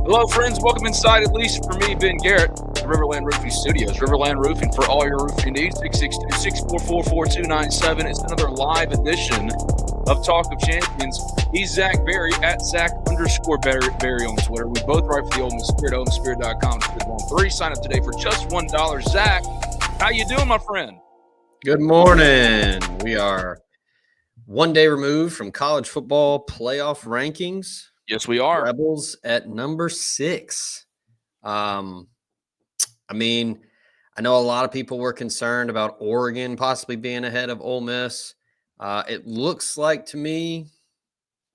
Hello, friends. Welcome inside, at least for me, Ben Garrett, the Riverland Roofing Studios. Riverland Roofing for all your roofing needs, 662-644-4297. It's another live edition of Talk of Champions. He's Zach Berry, at Zach_Berry on Twitter. We both write for the Ole Miss Spirit, OleMissSpirit.com. Sign up today for just $1. Zach, how you doing, my friend? Good morning. We are one day removed from college football playoff rankings. Yes, we are. Rebels at number 6. I know a lot of people were concerned about Oregon possibly being ahead of Ole Miss. It looks like to me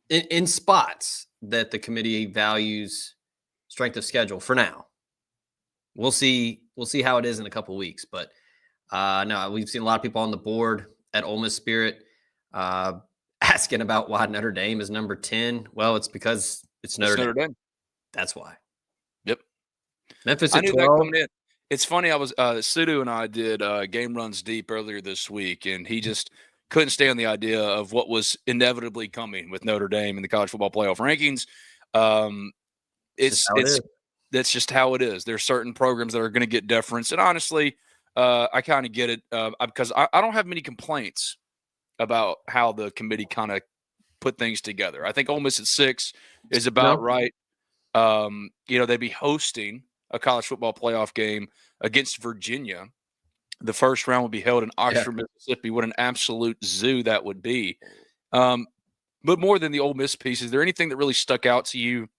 in spots that the committee values strength of schedule for now. We'll see how it is in a couple of weeks, but no, we've seen a lot of people on the board at Ole Miss Spirit asking about why Notre Dame is number 10. Well, it's because it's Notre Dame. That's why. Yep. Memphis I at knew 12. that coming in. It's funny. I was Sudu and I did Game Runs Deep earlier this week, and he just couldn't stand the idea of what was inevitably coming with Notre Dame in the college football playoff rankings. That's just how it is. There's certain programs that are going to get deference, and honestly, I kind of get it because I don't have many complaints about how the committee kind of put things together. I think Ole Miss at 6 is about right. They'd be hosting a college football playoff game against Virginia. The first round would be held in Oxford, Mississippi. What an absolute zoo that would be. But more than the Ole Miss piece, is there anything that really stuck out to you?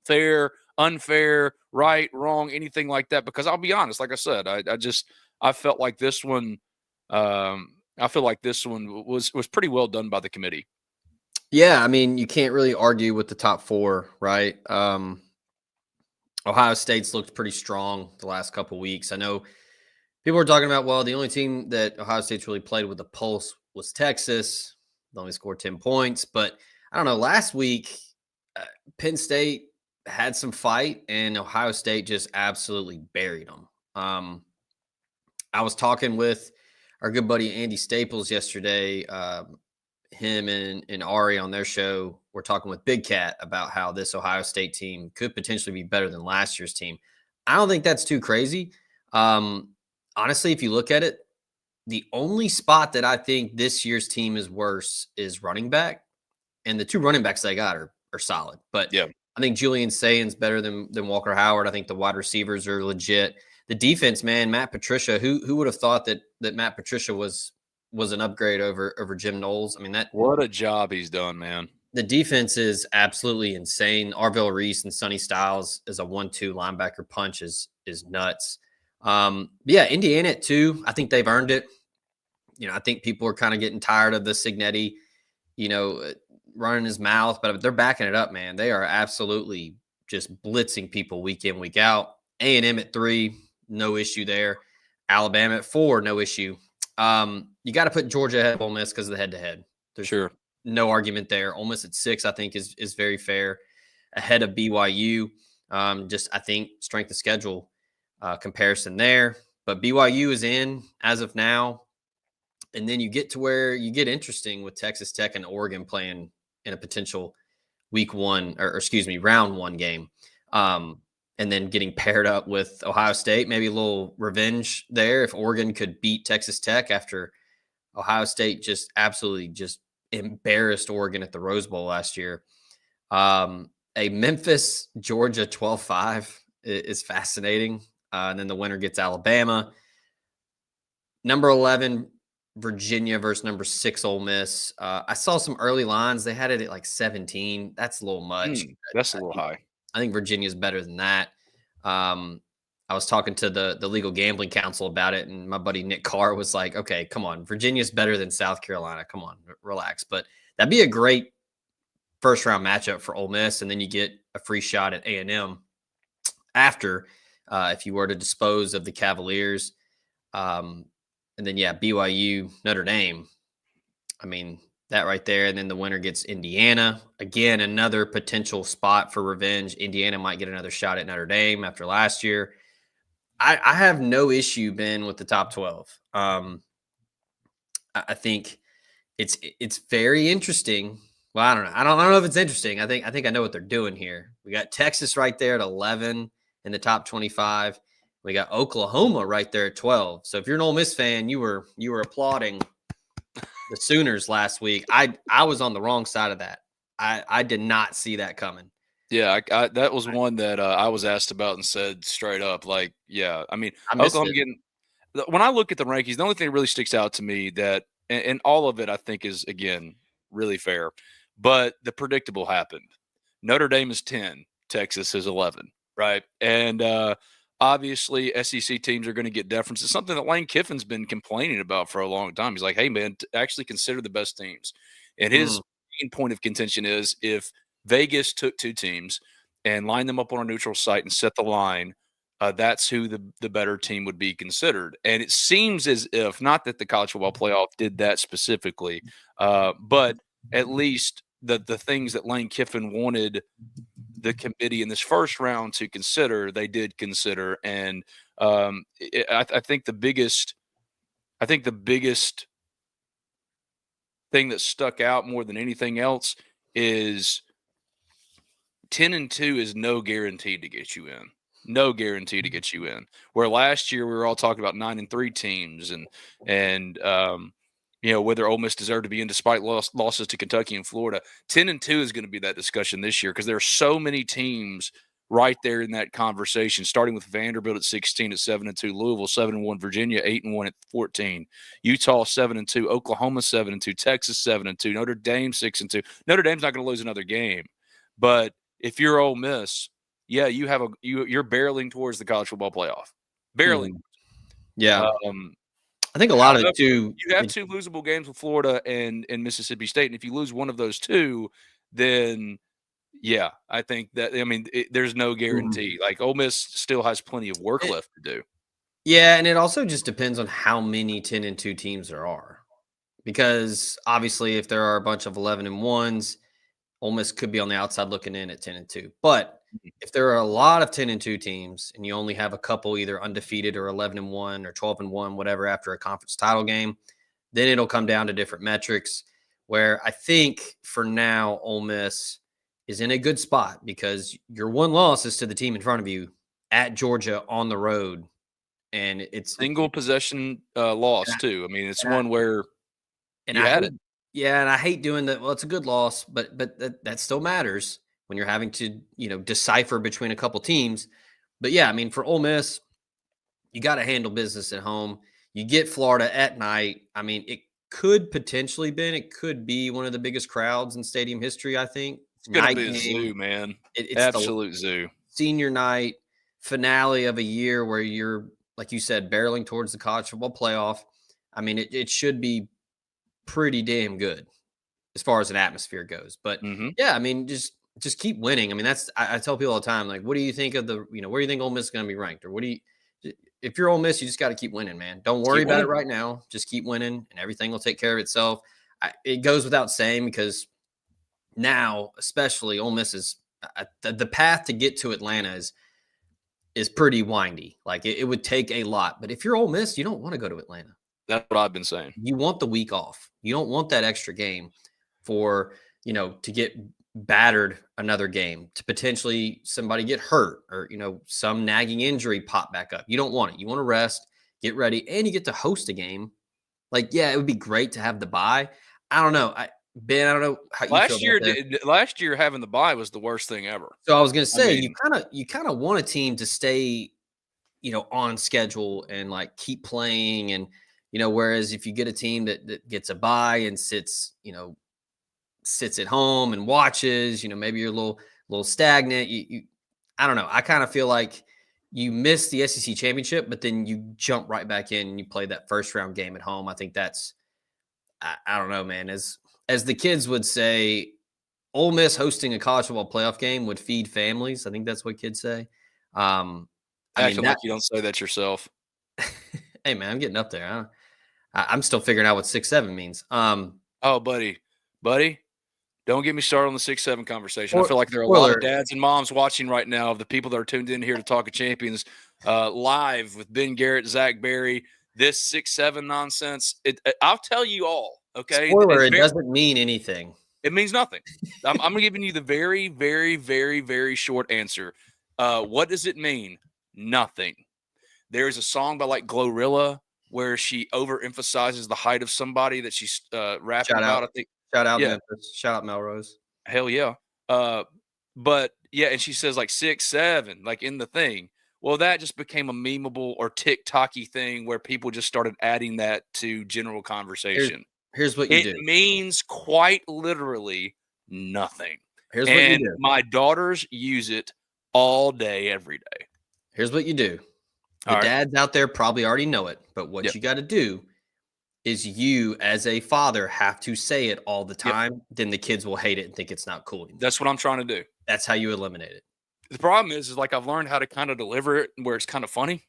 Fair, unfair, right, wrong, anything like that? Because I'll be honest, like I said, I felt like this one was pretty well done by the committee. Yeah, you can't really argue with the top 4, right? Ohio State's looked pretty strong the last couple weeks. I know people were talking about, well, the only team that Ohio State's really played with a pulse was Texas. They only scored 10 points. But I don't know, last week, Penn State had some fight, and Ohio State just absolutely buried them. I was talking with our good buddy Andy Staples yesterday. Him and Ari on their show were talking with Big Cat about how this Ohio State team could potentially be better than last year's team. I don't think that's too crazy. Honestly, if you look at it, the only spot that I think this year's team is worse is running back. And the 2 running backs they got are solid. But yeah, I think Julian Sayan's better than Walker Howard. I think the wide receivers are legit. The defense, man, Matt Patricia, who would have thought that Matt Patricia was an upgrade over Jim Knowles? What a job he's done, man. The defense is absolutely insane. Arvell Reese and Sonny Styles as a 1-2 linebacker punch is nuts. Yeah, Indiana at 2. I think they've earned it. I think people are kind of getting tired of the Cignetti, running his mouth, but they're backing it up, man. They are absolutely just blitzing people week in, week out. A&M at 3, no issue there. Alabama at 4, no issue. You got to put Georgia ahead of Ole Miss because of the head-to-head. There's no argument there. Ole Miss at 6, I think, is very fair. Ahead of BYU. I think strength of schedule comparison there. But BYU is in as of now. And then you get to where you get interesting with Texas Tech and Oregon playing in a potential round 1 game. And then getting paired up with Ohio State, maybe a little revenge there if Oregon could beat Texas Tech after Ohio State just absolutely just embarrassed Oregon at the Rose Bowl last year. A Memphis-Georgia 12-5 is fascinating. And then the winner gets Alabama. Number 11, Virginia versus number 6, Ole Miss. I saw some early lines. They had it at like 17. That's a little much. That's a little high. I think Virginia is better than that. I was talking to the Legal Gambling Council about it, and my buddy Nick Carr was like, okay, come on. Virginia's better than South Carolina. Come on, relax. But that'd be a great first-round matchup for Ole Miss, and then you get a free shot at A&M after if you were to dispose of the Cavaliers. And then, BYU, Notre Dame. That right there. And then the winner gets Indiana. Again, another potential spot for revenge. Indiana might get another shot at Notre Dame after last year. I have no issue, Ben, with the top 12. I think it's very interesting Well, I don't know. I don't know if it's interesting. I think I know what they're doing here. We got Texas right there at 11 in the top 25. We got Oklahoma right there at 12. So if you're an Ole Miss fan, you were applauding the Sooners last week. I was on the wrong side of that. I did not see that coming. Yeah, that was one that I was asked about and said straight up, like, yeah, I mean, I missed Oklahoma it. getting when I look at the rankings, the only thing that really sticks out to me that, and all of it, I think is again really fair, but the predictable happened. Notre Dame is 10, Texas is 11, right? And obviously, SEC teams are going to get deference. It's something that Lane Kiffin's been complaining about for a long time. He's like, hey, man, actually consider the best teams. And his main point of contention is if Vegas took two teams and lined them up on a neutral site and set the line, that's who the better team would be considered. And it seems as if, not that the college football playoff did that specifically, but at least the things that Lane Kiffin wanted the committee in this first round to consider, they did consider. And I think the biggest thing that stuck out more than anything else is 10-2 is no guarantee to get you in. No guarantee to get you in. Where last year we were all talking about 9-3 teams and whether Ole Miss deserved to be in despite losses to Kentucky and Florida. 10-2 is going to be that discussion this year because there are so many teams right there in that conversation, starting with Vanderbilt at 16 at 7-2, Louisville 7-1, Virginia 8-1 at 14, Utah 7-2, Oklahoma 7-2, Texas 7-2, Notre Dame 6-2. Notre Dame's not going to lose another game, but if you're Ole Miss, yeah, you're barreling towards the college football playoff, barreling. Yeah, I think a lot of it too. You have two losable games with Florida and Mississippi State, and if you lose one of those two, then yeah, I think that there's no guarantee. Like Ole Miss still has plenty of work left to do. Yeah, and it also just depends on how many 10-2 teams there are, because obviously if there are a bunch of 11-1s. Ole Miss could be on the outside looking in at 10-2. But if there are a lot of 10-2 teams and you only have a couple either undefeated or 11-1 or 12-1, whatever, after a conference title game, then it'll come down to different metrics where I think for now Ole Miss is in a good spot because your one loss is to the team in front of you at Georgia on the road. And it's single possession loss too. I mean, it's one where you had it. Yeah, and I hate doing that. Well, it's a good loss, but that still matters when you're having to, decipher between a couple teams. But yeah, I mean, for Ole Miss, you got to handle business at home. You get Florida at night. I mean, it could potentially be one of the biggest crowds in stadium history, I think. It's going to be a zoo, man. It's absolute zoo. Senior night finale of a year where you're, like you said, barreling towards the college football playoff. I mean, it should be pretty damn good as far as an atmosphere goes. But yeah, I mean, just keep winning. I mean, I tell people all the time, like, what do you think of where do you think Ole Miss is going to be ranked? Or if you're Ole Miss, you just got to keep winning, man. Don't worry about it right now. Just keep winning and everything will take care of itself. It goes without saying because now, especially Ole Miss is the path to get to Atlanta is pretty windy. Like it would take a lot, but if you're Ole Miss, you don't want to go to Atlanta. That's what I've been saying. You want the week off. You don't want that extra game for, to get battered another game, to potentially somebody get hurt or, some nagging injury pop back up. You don't want it. You want to rest, get ready, and you get to host a game. Like, yeah, it would be great to have the bye. I don't know. Ben, I don't know how you feel about that. Last year having the bye was the worst thing ever. So I was going to say, you kind of want a team to stay, on schedule and like keep playing and, whereas if you get a team that gets a bye and sits at home and watches, maybe you're a little stagnant. I don't know. I kind of feel like you miss the SEC championship, but then you jump right back in and you play that first round game at home. I think that's, I don't know, man. As the kids would say, Ole Miss hosting a college football playoff game would feed families. I think that's what kids say. Acting like you don't say that yourself. Hey, man, I'm getting up there. I'm still figuring out what 6'7" means. Oh, buddy, don't get me started on the 6'7" conversation. I feel like there are a lot of dads and moms watching right now of the people that are tuned in here to Talk of Champions live with Ben Garrett, Zach Berry. This 6'7" nonsense. I'll tell you all. Okay. Spoiler, it doesn't mean anything. It means nothing. I'm giving you the very, very, very, very short answer. What does it mean? Nothing. There's a song by like Glorilla where she overemphasizes the height of somebody that she's rapping about. I think. Shout out Yeah. Memphis. Shout out Melrose. Hell yeah. But yeah, and she says like 6'7", like in the thing. Well, that just became a memeable or TikToky thing where people just started adding that to general conversation. Here's what you do. It means quite literally nothing. Here's what you And do. my daughters use it all day, every day. Here's what you do. The All right. dads out there probably already know it, but what Yep. you got to do is you, as a father, have to say it all the time. Then the kids will hate it and think it's not cool anymore. That's what I'm trying to do. That's how you eliminate it. The problem is like I've learned how to kind of deliver it where it's kind of funny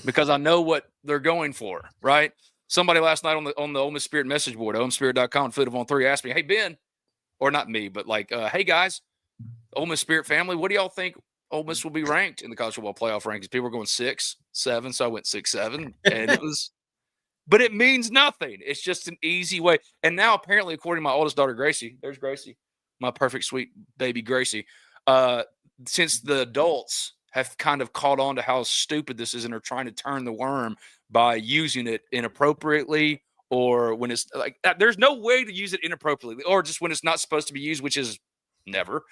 because I know what they're going for, right? Somebody last night on the Ole Miss Spirit message board, OleMissSpirit.com, Foot on 3, asked me, "Hey Ben," or not me, but like, "Hey guys, Ole Miss Spirit family, what do y'all think Ole Miss will be ranked in the college football playoff rankings?" People were going 6, 7, so I went 6, 7, and it was. But it means nothing. It's just an easy way. And now, apparently, according to my oldest daughter, Gracie, there's Gracie, my perfect, sweet baby Gracie. Since the adults have kind of caught on to how stupid this is and are trying to turn the worm by using it inappropriately, or when it's like, there's no way to use it inappropriately, or just when it's not supposed to be used, which is never.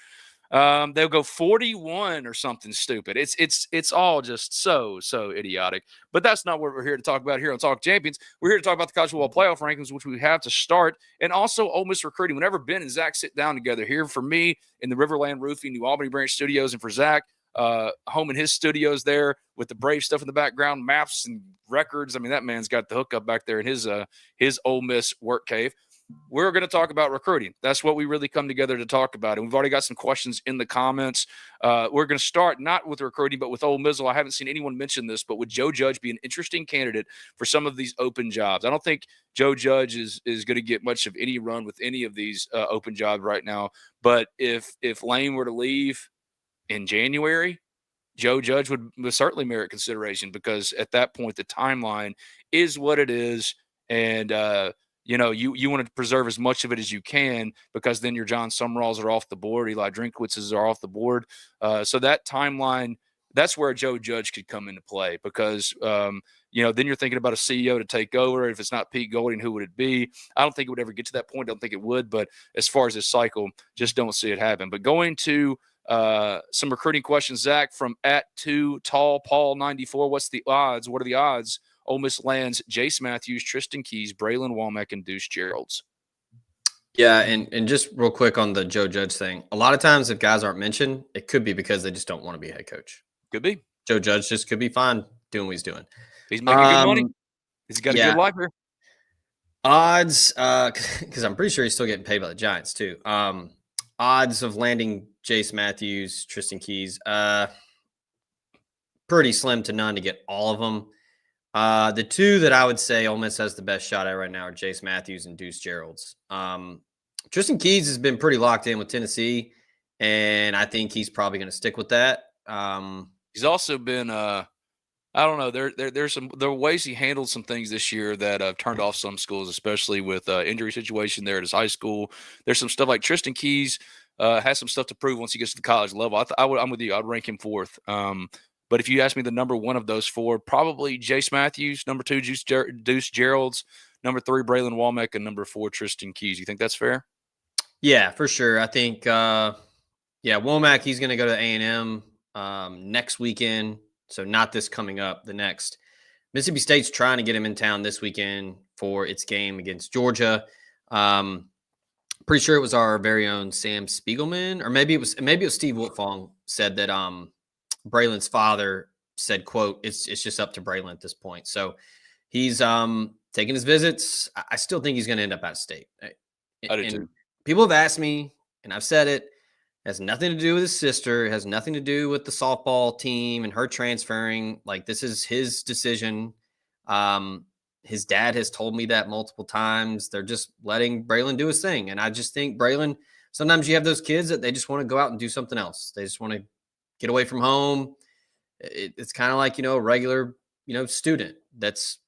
They'll go 41 or something stupid. It's all just so idiotic. But that's not what we're here to talk about here on Talk Champions. We're here to talk about the college football playoff rankings, which we have to start, and also Ole Miss recruiting. Whenever Ben and Zach sit down together here, for me in the Riverland Roofing New Albany Branch Studios, and for Zach, home in his studios there with the Brave stuff in the background, maps and records. I mean, that man's got the hookup back there in his Ole Miss work cave. We're going to talk about recruiting. That's what we really come together to talk about. And we've already got some questions in the comments. We're going to start not with recruiting, but with Ole Mizzle. I haven't seen anyone mention this, but would Joe Judge be an interesting candidate for some of these open jobs? I don't think Joe Judge is going to get much of any run with any of these open jobs right now. But if Lane were to leave in January, Joe Judge would certainly merit consideration, because at that point, the timeline is what it is. And, you want to preserve as much of it as you can, because then your John Summeralls are off the board, Eli Drinkwitz's are off the board. So that timeline, that's where Joe Judge could come into play, because, then you're thinking about a CEO to take over. If it's not Pete Golding, who would it be? I don't think it would ever get to that point. I don't think it would. But as far as this cycle, just don't see it happen. But going to some recruiting questions, Zach, from @2TallPaul94. What's the odds? What are the odds Ole Miss lands Jace Matthews, Tristan Keys, Braylon Womack, and Deuce Geralds? Yeah, and just real quick on the Joe Judge thing. A lot of times if guys aren't mentioned, it could be because they just don't want to be head coach. Could be. Joe Judge just could be fine doing what he's doing. He's making good money. He's got a good life here. Odds, because I'm pretty sure he's still getting paid by the Giants too. Odds of landing Jace Matthews, Tristan Keys, pretty slim to none to get all of them. The two that I would say Ole Miss has the best shot at right now are Jace Matthews and Deuce Geralds. Tristan Keys has been pretty locked in with Tennessee, and I think he's probably going to stick with that. He's also been, I don't know, there are ways he handled some things this year that have turned off some schools, especially with injury situation there at his high school. There's some stuff like Tristan Keys has some stuff to prove once he gets to the college level. I'm with you. I'd rank him fourth. But if you ask me the number one of those four, probably Jace Matthews, number two, Deuce Geralds, number three, Braylon Womack, and number four, Tristan Keys. You think that's fair? Yeah, for sure. I think, Womack, he's going to go to A&M next weekend. So not this coming up, the next. Mississippi State's trying to get him in town this weekend for its game against Georgia. Pretty sure it was our very own Sam Spiegelman, or maybe it was Steve Wiltfong said that Braylon's father said, quote, it's just up to Braylon at this point. So he's taking his visits. I still think he's going to end up out of state. I do too. People have asked me, and I've said it, has nothing to do with his sister. It has nothing to do with the softball team and her transferring. Like, this is his decision. His dad has told me that multiple times. They're just letting Braylon do his thing. And I just think Braylon, sometimes you have those kids that they just want to go out and do something else. They just want to get away from home. It's kind of like, a regular, student that's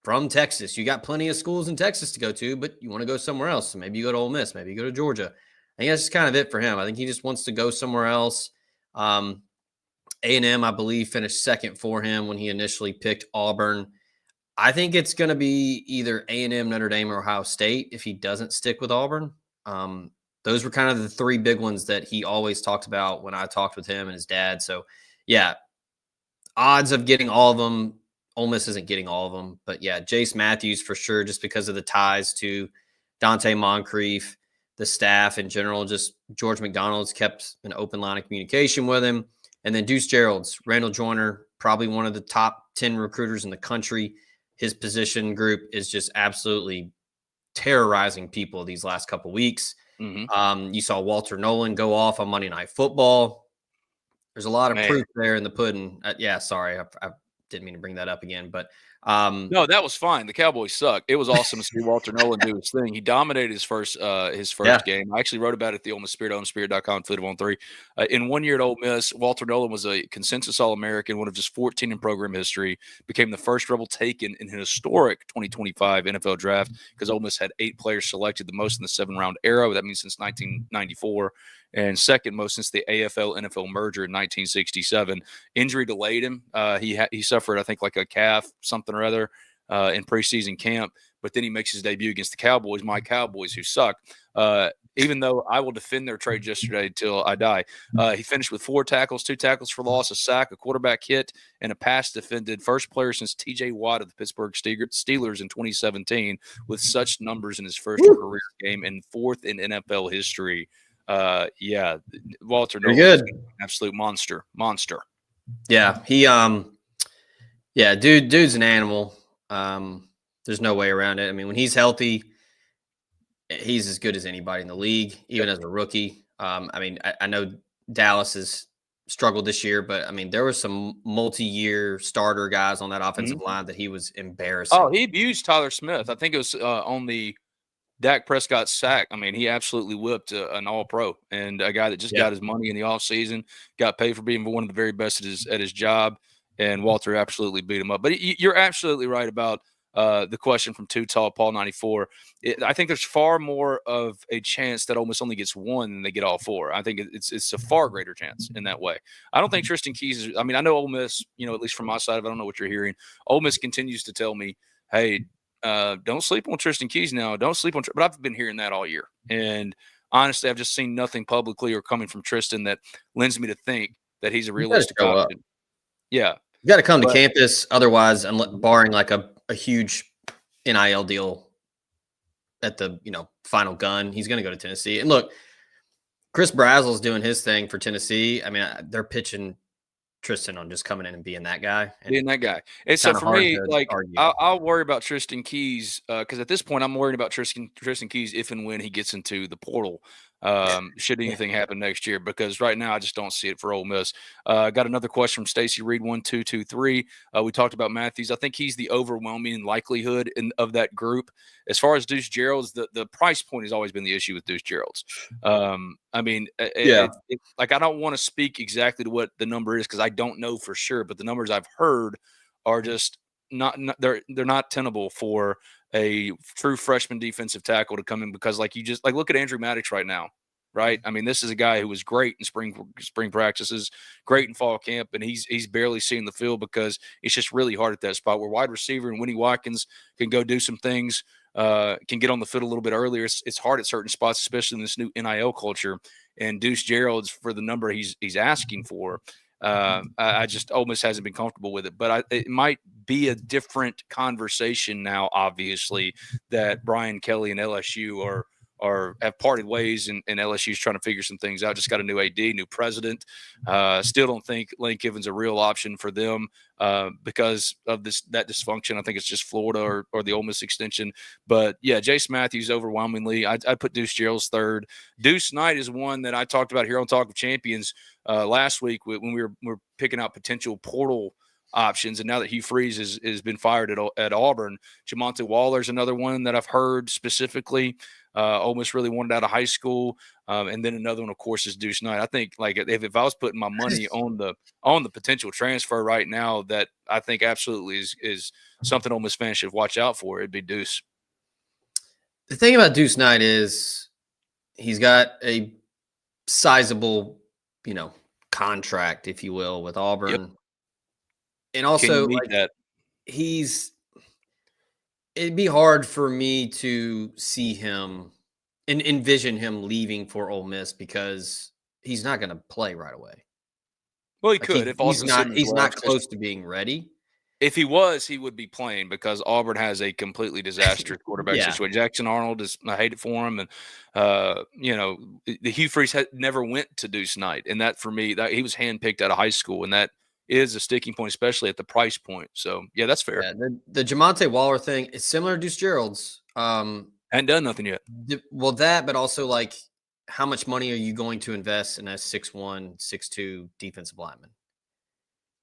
from Texas. You got plenty of schools in Texas to go to, but you want to go somewhere else. So maybe you go to Ole Miss, maybe you go to Georgia. I think that's just kind of it for him. I think he just wants to go somewhere else. A&M, I believe, finished second for him when he initially picked Auburn. I think it's going to be either A&M, Notre Dame, or Ohio State if he doesn't stick with Auburn. Those were kind of the three big ones that he always talked about when I talked with him and his dad. So, yeah, odds of getting all of them, Ole Miss isn't getting all of them. But, yeah, Jace Matthews for sure, just because of the ties to Dante Moncrief, the staff in general. Just George McDonald's kept an open line of communication with him. And then Deuce Gerald's, Randall Joyner, probably one of the top 10 recruiters in the country. His position group is just absolutely terrorizing people these last couple of weeks. Mm-hmm. You saw Walter Nolan go off on Monday Night Football. There's a lot of proof there in the pudding. Sorry, I didn't mean to bring that up again, but no, that was fine. The Cowboys suck. It was awesome to see Walter Nolan do his thing. He dominated his first game. I actually wrote about it at the Ole Miss Spirit, OleMissSpirit.com, Food on 3. In 1 year at Ole Miss, Walter Nolan was a consensus All-American, one of just 14 in program history, became the first Rebel taken in an historic 2025 NFL draft because Ole Miss had 8 players selected, the most in the 7-round era. That means since 1994. And second most since the AFL-NFL merger in 1967. Injury delayed him. He suffered, I think, like a calf, something or other, in preseason camp. But then he makes his debut against the Cowboys, my Cowboys, who suck. Even though I will defend their trade yesterday till I die. He finished with 4 tackles, 2 tackles for loss, a sack, a quarterback hit, and a pass defended. First player since T.J. Watt of the Pittsburgh Steelers in 2017 with such numbers in his first career game and 4th in NFL history. Walter Nolan is an absolute monster. Yeah, dude's an animal. There's no way around it. I mean, when he's healthy, he's as good as anybody in the league, even as a rookie. I know Dallas has struggled this year, but I mean, there were some multi-year starter guys on that offensive line that he was embarrassing. Oh, he abused Tyler Smith. I think it was on the Dak Prescott sack. I mean, he absolutely whipped an All-Pro and a guy that just got his money in the offseason, got paid for being one of the very best at his job, and Walter absolutely beat him up. But you're absolutely right about the question from Too Tall, Paul 94. I think there's far more of a chance that Ole Miss only gets 1 than they get all 4. I think it's a far greater chance in that way. I don't think Tristan Keys is – I mean, I know Ole Miss, at least from my side of it, I don't know what you're hearing. Ole Miss continues to tell me, hey – don't sleep on Tristan Keys now. Don't sleep on – but I've been hearing that all year. And honestly, I've just seen nothing publicly or coming from Tristan that lends me to think that he's a realistic option. Yeah. You got to come to campus. Otherwise, barring like a huge NIL deal at the, final gun, he's going to go to Tennessee. And look, Chris Brazel's doing his thing for Tennessee. I mean, they're pitching Tristan on just coming in and being that guy. And so for me, like I'll worry about Tristan Keys because at this point I'm worried about Tristan Keys if and when he gets into the portal. Should anything happen next year? Because right now I just don't see it for Ole Miss. Got another question from Stacy Reed 1223. We talked about Matthews. I think he's the overwhelming likelihood of that group. As far as Deuce Gerald's, the price point has always been the issue with Deuce Gerald's. I mean, I don't want to speak exactly to what the number is because I don't know for sure, but the numbers I've heard are just not they're not tenable for a true freshman defensive tackle to come in because look at Andrew Maddox right now, right? I mean, this is a guy who was great in spring practices, great in fall camp, and he's barely seeing the field because it's just really hard at that spot where wide receiver and Winnie Watkins can go do some things, can get on the field a little bit earlier. It's hard at certain spots, especially in this new NIL culture. And Deuce Gerald's for the number he's asking for. I just Ole Miss hasn't been comfortable with it, but it might be a different conversation now. Obviously, that Brian Kelly and LSU have parted ways, and LSU's trying to figure some things out. Just got a new AD, new president. Still don't think Lane Kiffin's a real option for them because of that dysfunction. I think it's just Florida or the Ole Miss extension. But yeah, Jace Matthews overwhelmingly. I'd put Deuce Gerald's third. Deuce Knight is one that I talked about here on Talk of Champions last week when we were picking out potential portal options. And now that Hugh Freeze has been fired at Auburn, Jamonte Waller's another one that I've heard specifically. Ole Miss really wanted out of high school. And then another one, of course, is Deuce Knight. I think like if I was putting my money on the potential transfer right now, that I think absolutely is something Ole Miss fans should watch out for, it'd be Deuce. The thing about Deuce Knight is he's got a sizable, contract, if you will, with Auburn. Yep. And Can you also, meet like, that? it'd be hard for me to see him and envision him leaving for Ole Miss because he's not going to play right away. Well, he Like could if he's Austin not Simmons he's was. not close to being ready. If he was, he would be playing because Auburn has a completely disastrous quarterback Yeah. situation. Jackson Arnold I hate it for him, and the Hugh Freeze never went to Deuce Knight, and that for me, that he was handpicked out of high school, and that is a sticking point, especially at the price point. So yeah, that's fair. Yeah, the Jamonte Waller thing is similar to Deuce Gerald's. Hadn't done nothing yet. Well, that, but also like, how much money are you going to invest in a 6'1", 6'2" defensive lineman?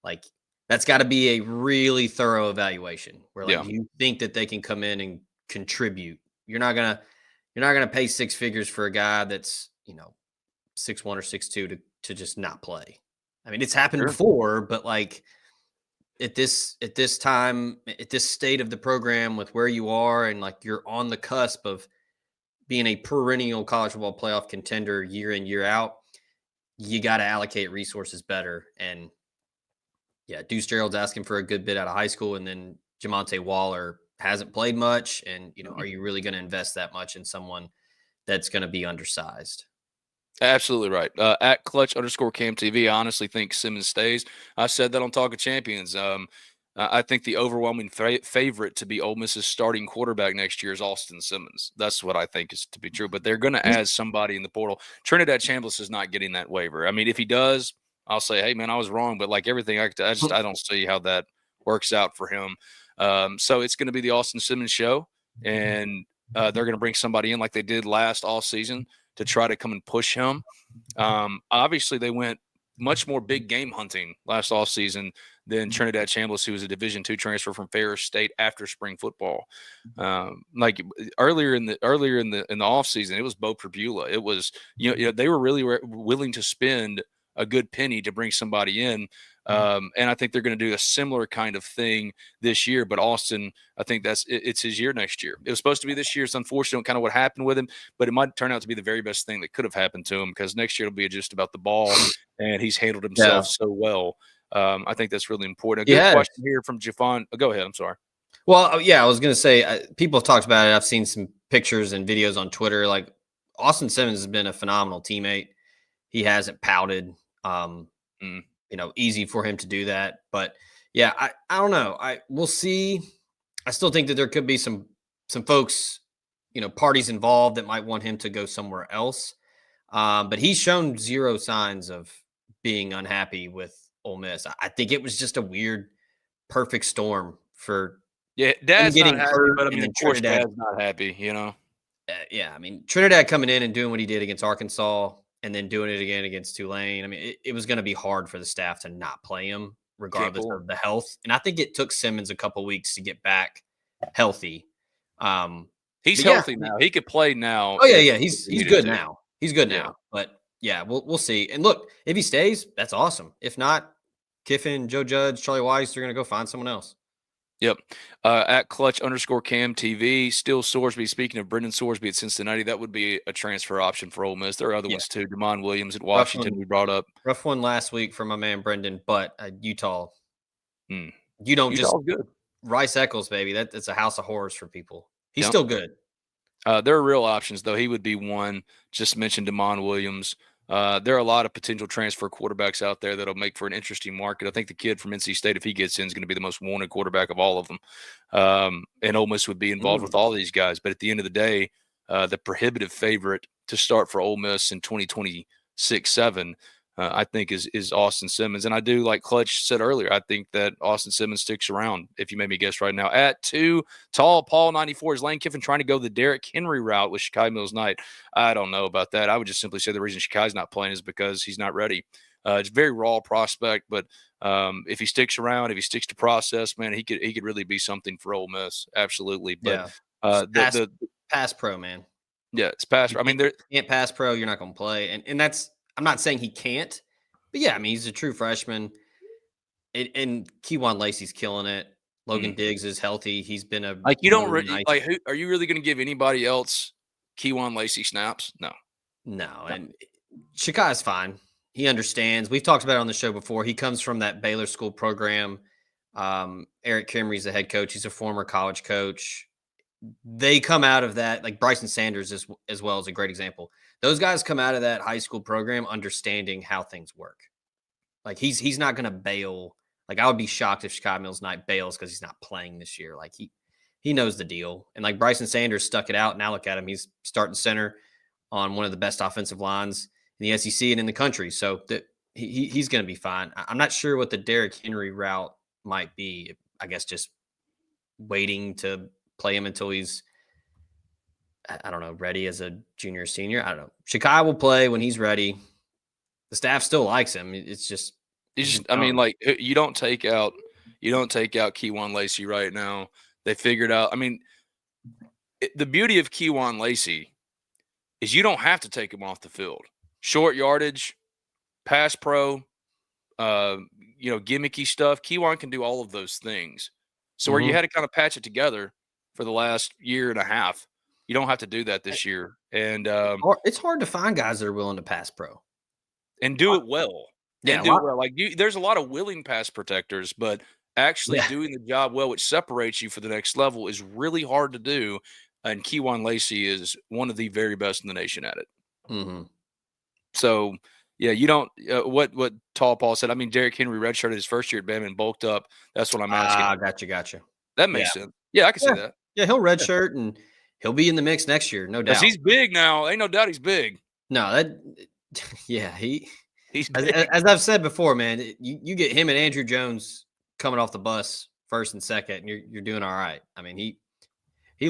Like, that's got to be a really thorough evaluation where like you think that they can come in and contribute. You're not gonna pay six figures for a guy that's 6'1" or 6'2" to just not play. I mean, it's happened before, but like at this time, at this state of the program with where you are, and like you're on the cusp of being a perennial college football playoff contender year in, year out, you got to allocate resources better. And yeah, Deuce Gerald's asking for a good bit out of high school, and then Jamonte Waller hasn't played much. And, are you really going to invest that much in someone that's going to be undersized? Absolutely right. At Clutch_CamTV, I honestly think Simmons stays. I said that on Talk of Champions. I think the overwhelming favorite to be Ole Miss's starting quarterback next year is Austin Simmons. That's what I think is to be true. But they're going to add somebody in the portal. Trinidad Chambliss is not getting that waiver. I mean, if he does, I'll say, hey, man, I was wrong. But like everything, I don't see how that works out for him. So it's going to be the Austin Simmons show. And they're going to bring somebody in like they did last all season to try to come and push him. Obviously, they went much more big game hunting last offseason than Trinidad Chambliss, who was a Division II transfer from Ferris State after spring football. Like earlier in the offseason, it was Bo Perbula. It was they were really willing to spend a good penny to bring somebody in. And I think they're going to do a similar kind of thing this year. But Austin, I think it's his year next year. It was supposed to be this year. It's unfortunate kind of what happened with him, but it might turn out to be the very best thing that could have happened to him, because next year it'll be just about the ball, and he's handled himself so well. I think that's really important. A good question here from Jafon. Oh, go ahead. I'm sorry. Well, yeah, I was going to say, people have talked about it. I've seen some pictures and videos on Twitter. Like, Austin Simmons has been a phenomenal teammate. He hasn't pouted. Easy for him to do that. But yeah, I don't know. We'll see. I still think that there could be some folks, parties involved that might want him to go somewhere else. But he's shown zero signs of being unhappy with Ole Miss. I think it was just a weird, perfect storm for Dad's getting not happy, hurt, but I mean, and of course, Trinidad. Dad's not happy. Yeah, I mean, Trinidad coming in and doing what he did against Arkansas, and then doing it again against Tulane. I mean, it was going to be hard for the staff to not play him, regardless of the health. And I think it took Simmons a couple weeks to get back healthy. He's healthy now. He could play now. Oh yeah. He's good now. He's good Yeah. now. But yeah, we'll see. And look, if he stays, that's awesome. If not, Kiffin, Joe Judge, Charlie Weiss, they're going to go find someone else. Yep. At Clutch_CamTV, still Sorsby. Speaking of Brendan Sorsby at Cincinnati, that would be a transfer option for Ole Miss. There are other ones too. Damon Williams at Washington, we brought up. Rough one last week for my man Brendan, but Utah. You don't just good. Rice Eccles, baby. That's a house of horrors for people. He's still good. There are real options, though. He would be one. Just mentioned Damon Williams. There are a lot of potential transfer quarterbacks out there that'll make for an interesting market. I think the kid from NC State, if he gets in, is going to be the most wanted quarterback of all of them. And Ole Miss would be involved with all these guys. But at the end of the day, the prohibitive favorite to start for Ole Miss in 2026-7, I think is Austin Simmons. And I do, like Clutch said earlier, I think that Austin Simmons sticks around, if you made me guess right now. At 2, Tall Paul 94, is Lane Kiffin trying to go the Derrick Henry route with Shakai Mills Knight? I don't know about that. I would just simply say the reason Shakai's not playing is because he's not ready. It's a very raw prospect, but if he sticks around, if he sticks to process, man, he could really be something for Ole Miss. Absolutely. But the pass pro, man. Yeah, it's pass. I mean, there. Can't pass pro, you're not going to play. And that's, I'm not saying he can't, but yeah, I mean, he's a true freshman. And Keywan Lacey's killing it. Logan Diggs is healthy. He's been a Like you don't really nice. like. Who are you really going to give anybody else Keywan Lacey snaps? No. And Shakai's fine. He understands. We've talked about it on the show before. He comes from that Baylor school program. Eric Kimrey's the head coach. He's a former college coach. They come out of that, like Bryson Sanders as well is a great example. Those guys come out of that high school program understanding how things work. Like he's not going to bail. Like I would be shocked if Shakai Mills-Knight bails because he's not playing this year. Like he knows the deal. And like Bryson Sanders stuck it out. Now look at him. He's starting center on one of the best offensive lines in the SEC and in the country. So he's going to be fine. I'm not sure what the Derrick Henry route might be. I guess just waiting to play him until he's, I don't know, ready as a junior or senior. I don't know. Shakai will play when he's ready. The staff still likes him. It's just, I mean, like you don't take out Keywan Lacey right now. They figured out. I mean, the beauty of Keywan Lacey is you don't have to take him off the field. Short yardage, pass pro, gimmicky stuff. Keywan can do all of those things. So where you had to kind of patch it together for the last year and a half, you don't have to do that this year. And it's hard to find guys that are willing to pass pro and do it well. Yeah, do it well. Like there's a lot of willing pass protectors, but actually doing the job well, which separates you for the next level, is really hard to do. And Keywan Lacey is one of the very best in the nation at it. So, yeah, you don't what Tall Paul said. I mean, Derrick Henry redshirted his first year at Bama and bulked up. That's what I'm asking. Gotcha. That makes sense. Yeah, I can see that. Yeah, he'll redshirt and he'll be in the mix next year, no doubt. He's big now. Ain't no doubt he's big. No, he's big. As I've said before, man, you get him and Andrew Jones coming off the bus first and second, and you're doing all right. I mean, he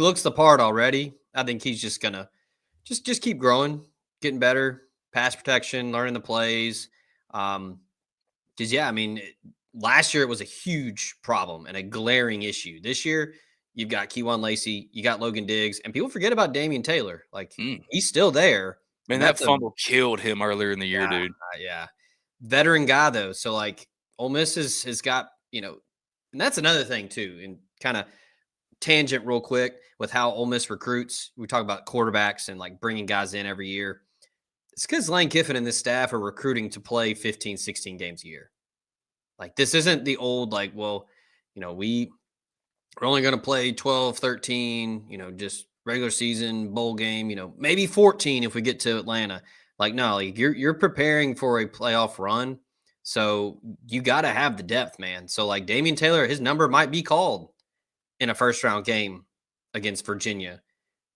looks the part already. I think he's just gonna just keep growing, getting better, pass protection, learning the plays. Because I mean, last year it was a huge problem and a glaring issue. This year, you've got Keywan Lacey, you got Logan Diggs, and people forget about Damian Taylor. Like he's still there. Man, that fumble killed him earlier in the year, dude. Yeah. Veteran guy, though. So, like, Ole Miss has got, and that's another thing, too, and kind of tangent real quick with how Ole Miss recruits. We talk about quarterbacks and, like, bringing guys in every year. It's because Lane Kiffin and this staff are recruiting to play 15, 16 games a year. Like, this isn't the old, like, well, we're only going to play 12, 13, just regular season, bowl game, maybe 14 if we get to Atlanta. Like, no, like you're preparing for a playoff run. So you got to have the depth, man. So like Damian Taylor, his number might be called in a first round game against Virginia,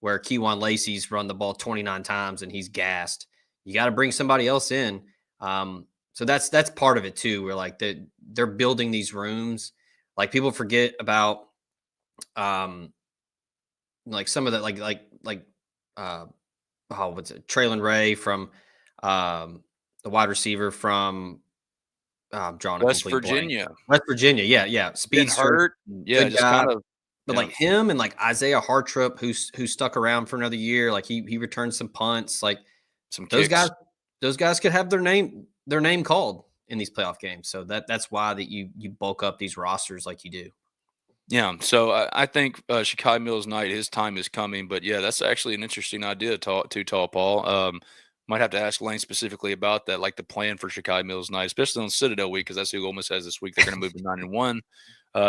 where Keywan Lacey's run the ball 29 times and he's gassed. You got to bring somebody else in. So that's part of it too. Where like they're building these rooms. Like people forget about, like some of that, what's it? Traylon Ray from the wide receiver from West Virginia. West Virginia, yeah. Speedster, hurt, just kind of. But like him and like Isaiah Hartrip, who stuck around for another year, like he returned some punts, like some those kicks. Those guys could have their name called in these playoff games. So that's why that you bulk up these rosters like you do. Yeah, so I think Shakai Mills-Knight, his time is coming. But, yeah, that's actually an interesting idea, Tall Paul. Might have to ask Lane specifically about that, like the plan for Shakai Mills-Knight, especially on Citadel week, because that's who Ole Miss has this week. They're going to move to 9-1.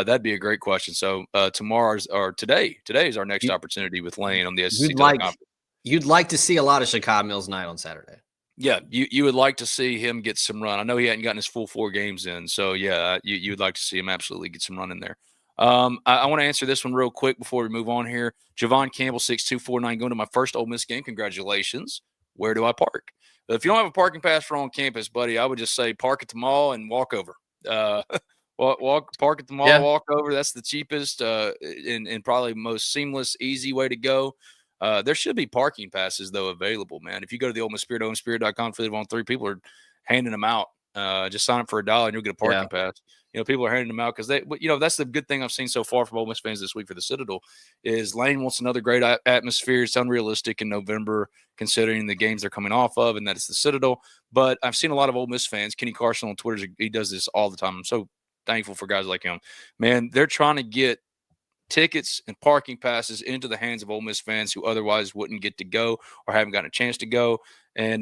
That'd be a great question. So today is our next opportunity with Lane on the SEC Conference. You'd like to see a lot of Shakai Mills-Knight on Saturday. Yeah, you would like to see him get some run. I know he hadn't gotten his full 4 games in. So, yeah, you would like to see him absolutely get some run in there. I want to answer this one real quick before we move on here. Javon Campbell, 6249, going to my first Ole Miss game. Congratulations. Where do I park? If you don't have a parking pass for on campus, buddy, I would just say park at the mall and walk over. Park at the mall, walk over. That's the cheapest and probably most seamless, easy way to go. There should be parking passes, though, available, man. If you go to the Ole Miss Spirit, OleMissSpirit.com, for on 3, people are handing them out Just sign up for $1 and you'll get a parking pass. People are handing them out because that's the good thing I've seen so far from Ole Miss fans this week for the Citadel is Lane wants another great atmosphere. It's unrealistic in November considering the games they're coming off of and that it's the Citadel. But I've seen a lot of Ole Miss fans. Kenny Carson on Twitter, he does this all the time. I'm so thankful for guys like him. Man, they're trying to get tickets and parking passes into the hands of Ole Miss fans who otherwise wouldn't get to go or haven't gotten a chance to go. And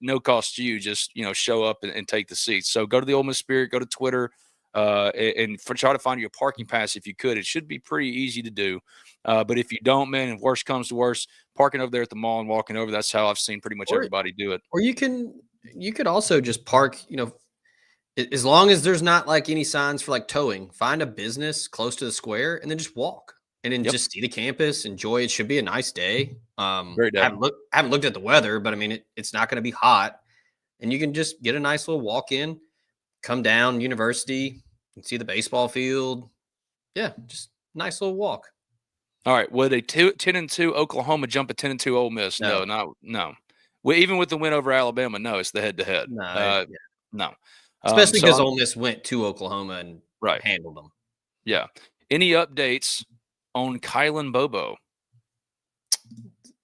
no cost to you, just show up and take the seats. So go to the Ole Miss Spirit, go to Twitter, and try to find you a parking pass if you could. It should be pretty easy to do. But if you don't, man, and worst comes to worst, parking over there at the mall and walking over, that's how I've seen pretty much everybody do it. Or you could also just park, as long as there's not like any signs for like towing, find a business close to the square and then just walk and then just see the campus, enjoy. It should be a nice day. Very I haven't looked at the weather, but I mean, it's not going to be hot and you can just get a nice little walk in, come down University and see the baseball field. Yeah. Just nice little walk. All right. Would a 10-2 Oklahoma jump a 10-2 Ole Miss? No. Well, even with the win over Alabama, no, it's the head-to-head. No. Especially because Ole Miss went to Oklahoma and handled them. Yeah. Any updates on Kylan Bobo?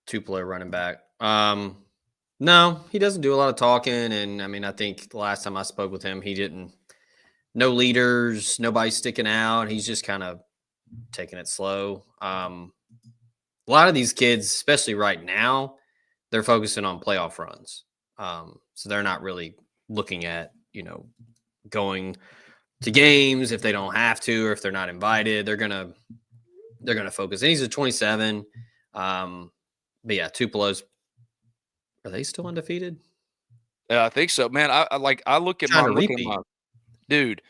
Two-player running back. No, he doesn't do a lot of talking. And, I mean, I think the last time I spoke with him, he didn't – no leaders, nobody sticking out. He's just kind of taking it slow. A lot of these kids, especially right now, they're focusing on playoff runs. So they're not really looking at, going to games if they don't have to or if they're not invited. They're gonna focus. And he's a 27. But yeah, Tupelo's. Are they still undefeated? Yeah, I think so, man. I look at my dude.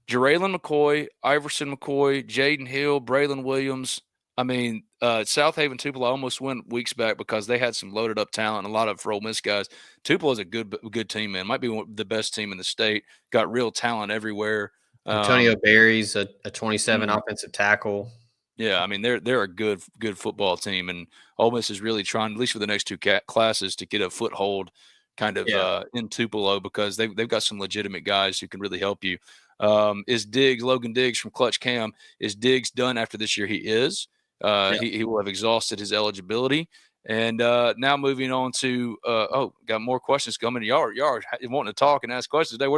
Jaraylin McCoy, Iverson McCoy, Jaden Hill, Braylon Williams. I mean, South Haven Tupelo almost went weeks back because they had some loaded up talent, a lot of Ole Miss guys. Tupelo is a good team, man. Might be the best team in the state. Got real talent everywhere. Antonio Berry's a 27 offensive tackle. Yeah, I mean they're a good football team, and Ole Miss is really trying, at least for the next two classes, to get a foothold kind of in Tupelo because they've got some legitimate guys who can really help you. Is Logan Diggs from Clutch Cam? Is Diggs done after this year? He is. He will have exhausted his eligibility. And now moving on to got more questions coming. Y'all are wanting to talk and ask questions today. Who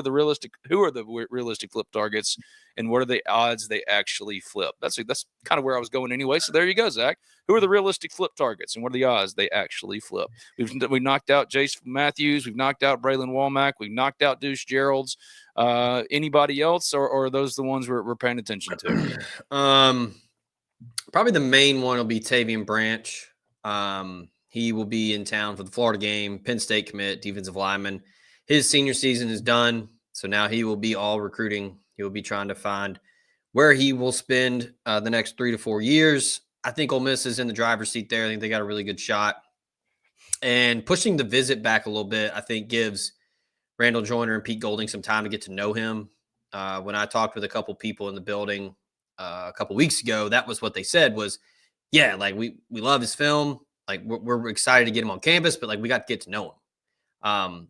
are the realistic flip targets, and what are the odds they actually flip? That's kind of where I was going anyway. So there you go, Zach. Who are the realistic flip targets, and what are the odds they actually flip? We've knocked out Jace Matthews. We've knocked out Braylon Womack. We've knocked out Deuce Geralds. Anybody else, or are those the ones we're paying attention to? Probably the main one will be Tavian Branch. He will be in town for the Florida game. Penn State commit, defensive lineman. His senior season is done, so now he will be all recruiting. He will be trying to find where he will spend the next 3 to 4 years. I think Ole Miss is in the driver's seat there. I think they got a really good shot. And pushing the visit back a little bit, I think gives Randall Joyner and Pete Golding some time to get to know him. When I talked with a couple people in the building a couple weeks ago, that was what they said was, yeah, like we love his film. Like we're excited to get him on campus, but like we got to get to know him.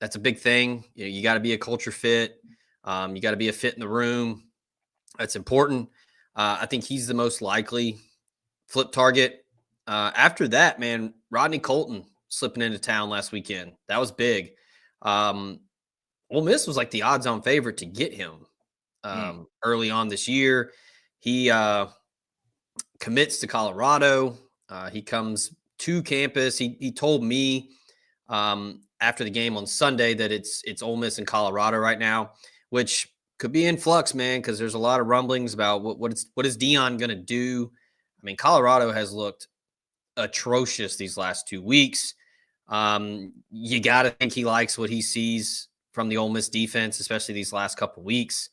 That's a big thing. You got to be a culture fit. You got to be a fit in the room. That's important. I think he's the most likely flip target. After that, man, Rodney Colton slipping into town last weekend. That was big. Ole Miss was like the odds-on favorite to get him early on this year. He commits to Colorado. He comes to campus. He told me after the game on Sunday that it's Ole Miss and Colorado right now, which could be in flux, man, because there's a lot of rumblings about what is Deion going to do. I mean, Colorado has looked atrocious these last 2 weeks. You got to think he likes what he sees from the Ole Miss defense, especially these last couple weeks.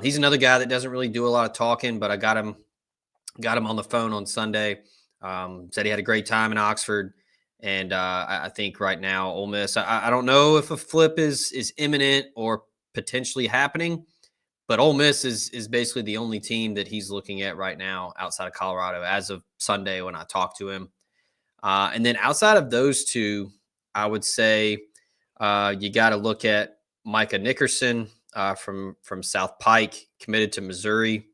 He's another guy that doesn't really do a lot of talking, but I got him on the phone on Sunday. Said he had a great time in Oxford. And I think right now, Ole Miss, I don't know if a flip is imminent or potentially happening, but Ole Miss is basically the only team that he's looking at right now outside of Colorado as of Sunday when I talked to him. And then outside of those two, I would say you got to look at Micah Nickerson from South Pike, committed to Missouri.